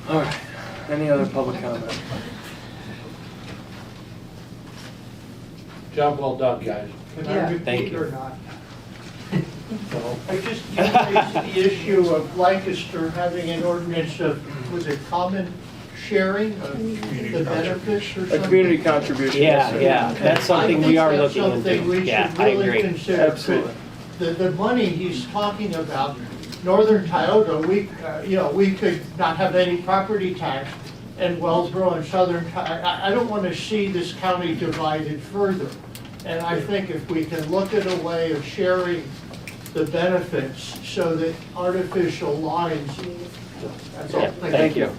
All right, any other public comment? Job well done, guys. Can Yeah. I Thank repeat you. or not? I just raised the issue of Lancaster having an ordinance of, was it common sharing of the benefits or A something? community contribution. Yeah, yeah, that's something we are looking I think that's into. something we Yeah, should I really agree. consider. Absolutely. The money he's talking about, Northern Tioga, we could not have any property tax, and Wellsboro and Southern Tioga, I don't want to see this county divided further. And I think if we can look at a way of sharing the benefits so that artificial lines, that's all. Yeah, thank you.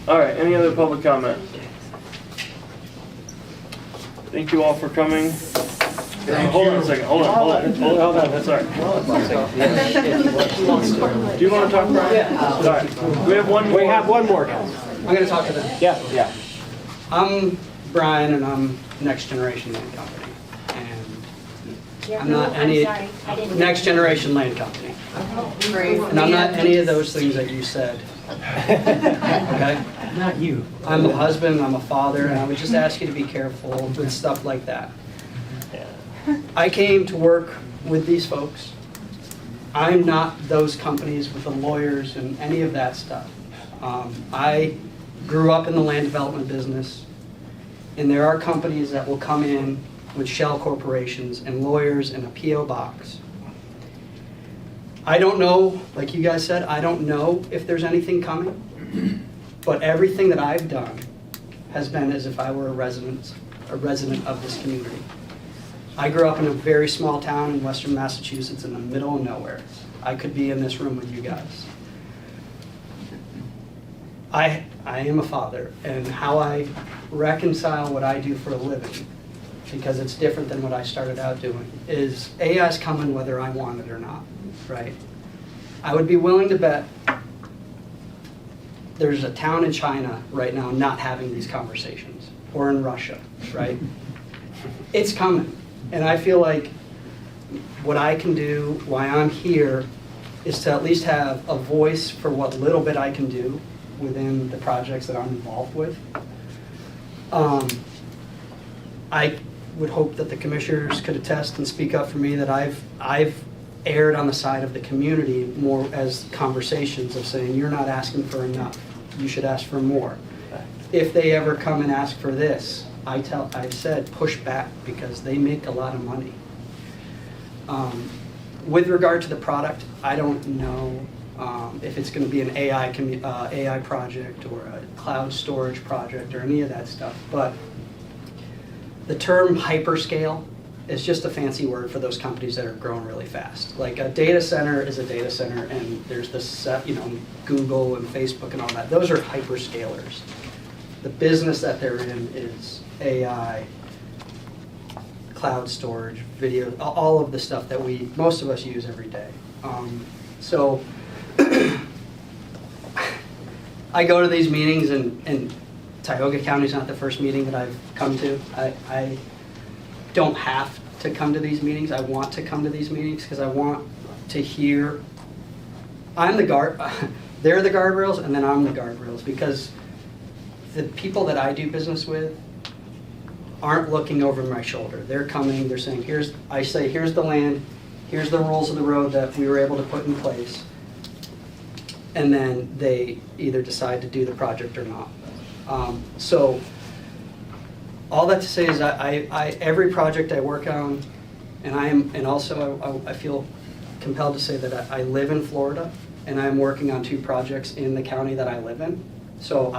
All right, any other public comment? Thank you all for coming. Hold on a second, hold on, that's all right. Do you want to talk, Brian? Yeah. All right, we have one more. We have one more, guys. I'm going to talk to them. Yeah. Yeah. I'm Brian, and I'm Next Generation Land Company. And I'm not any Next Generation Land Company. And I'm not any of those things that you said. Okay? Not you. I'm a husband, I'm a father, and I would just ask you to be careful with stuff like that. I came to work with these folks. I'm not those companies with the lawyers and any of that stuff. I grew up in the land development business, and there are companies that will come in with shell corporations and lawyers and a P.O. box. I don't know, like you guys said, I don't know if there's anything coming, but everything that I've done has been as if I were a resident of this community. I grew up in a very small town in western Massachusetts in the middle of nowhere. I could be in this room with you guys. I am a father, and how I reconcile what I do for a living, because it's different than what I started out doing, is AI's coming whether I want it or not, right? I would be willing to bet there's a town in China right now not having these conversations, or in Russia, right? It's coming. And I feel like what I can do, why I'm here, is to at least have a voice for what little bit I can do within the projects that I'm involved with. I would hope that the commissioners could attest and speak up for me that I've erred on the side of the community more as conversations of saying, you're not asking for enough, you should ask for more. If they ever come and ask for this, I've said push back because they make a lot of money. With regard to the product, I don't know if it's going to be an AI project or a cloud storage project or any of that stuff, but the term hyperscale It's just a fancy word for those companies that are growing really fast. Like a data center is a data center, and there's this, Google and Facebook and all that. Those are hyperscalers. The business that they're in is AI, cloud storage, video, all of the stuff that most of us use every day. So I go to these meetings, and Tioga County's not the first meeting that I've come to. I don't have to come to these meetings. I want to come to these meetings because I want to hear. They're the guardrails, and then I'm the guardrails, because the people that I do business with aren't looking over my shoulder. They're coming, they're saying, here's the land, here's the rules of the road that we were able to put in place. And then they either decide to do the project or not. So all that to say is every project I work on, and also I feel compelled to say that I live in Florida, and I'm working on 2 projects in the county that I live in. So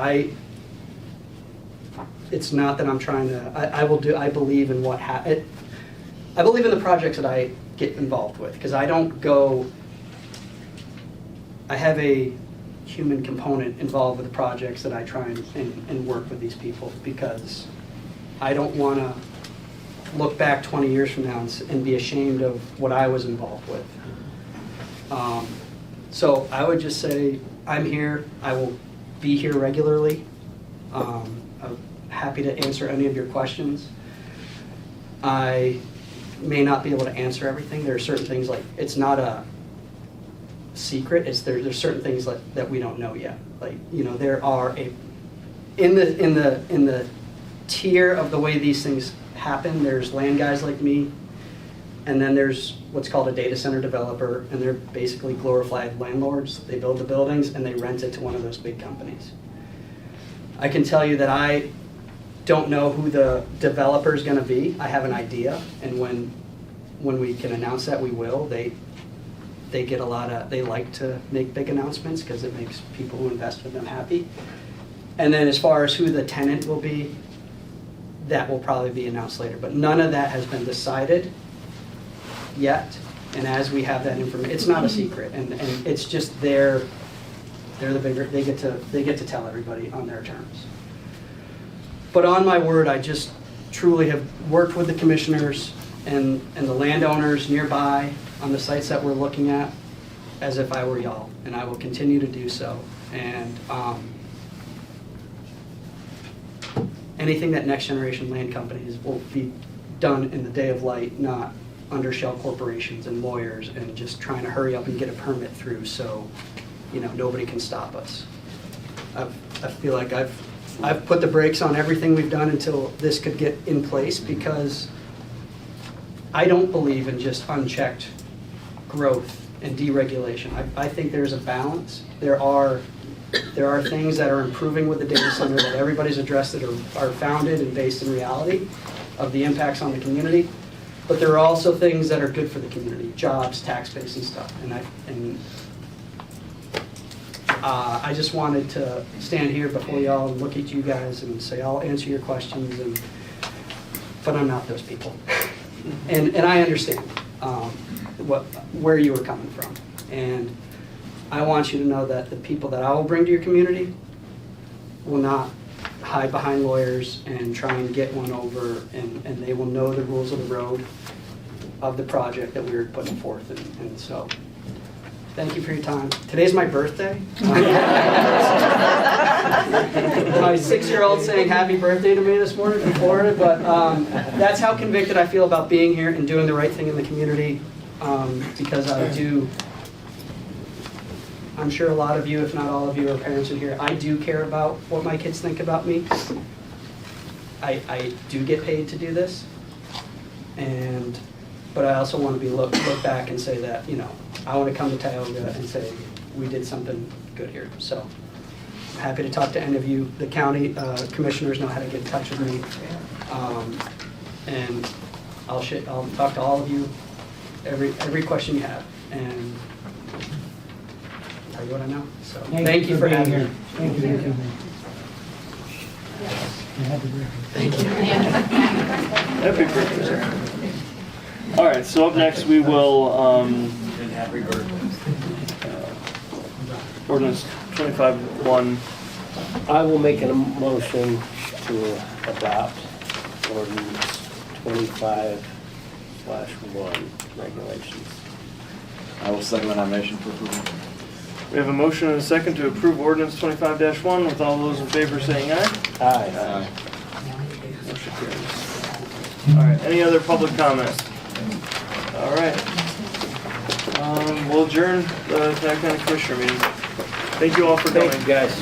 it's not that I'm trying to, I believe in I believe in the projects that I get involved with, because I have a human component involved with the projects that I try and work with these people, because I don't want to look back 20 years from now and be ashamed of what I was involved with. So I would just say, I'm here, I will be here regularly. I'm happy to answer any of your questions. I may not be able to answer everything. There are certain things, like, it's not a secret. There's certain things that we don't know yet. Like, there are in the tier of the way these things happen, there's land guys like me, and then there's what's called a data center developer, and they're basically glorified landlords. They build the buildings and they rent it to one of those big companies. I can tell you that I don't know who the developer is going to be. I have an idea, and when we can announce that, we will. They get they like to make big announcements because it makes people who invest with them happy. And then as far as who the tenant will be, that will probably be announced later. But none of that has been decided yet. And as we have that information, it's not a secret, and it's just they're the bigger, they get to tell everybody on their terms. But on my word, I just truly have worked with the commissioners and the landowners nearby on the sites that we're looking at as if I were y'all, and I will continue to do so. And anything that Next Generation Land Companies will be done in the day of light, not under shell corporations and lawyers and just trying to hurry up and get a permit through so nobody can stop us. I feel like I've put the brakes on everything we've done until this could get in place, because I don't believe in just unchecked growth and deregulation. I think there's a balance. There are things that are improving with the data center that everybody's addressed that are founded and based in reality of the impacts on the community. But there are also things that are good for the community, jobs, tax base, and stuff. And I just wanted to stand here before y'all and look at you guys and say, I'll answer your questions, but I'm not those people. And I understand where you were coming from. And I want you to know that the people that I will bring to your community will not hide behind lawyers and try and get one over, and they will know the rules of the road of the project that we were putting forth. And so, thank you for your time. Today's my birthday. My 6-year-old saying happy birthday to me this morning from Florida, but that's how convicted I feel about being here and doing the right thing in the community, because I'm sure a lot of you, if not all of you, are parents in here. I do care about what my kids think about me. I do get paid to do this, but I also want to look back and say that I want to come to Tioga and say we did something good here. So I'm happy to talk to any of you. The county commissioners know how to get in touch with me, and I'll talk to all of you every question you have and tell you what I know. So thank you for having me. Thank you. Thank you. Happy birthday. Happy birthday, sir. All right, so up next, we will, ordinance 25-1. I will make a motion to adopt ordinance 25/1 regulations. I will second the nomination for approval. We have a motion and a second to approve ordinance 25-1, with all those in favor saying aye. Aye. Motion carries. All right, any other public comment? All right. We'll adjourn the Tioga County Commissioner meeting. Thank you all for coming. Thank you, guys.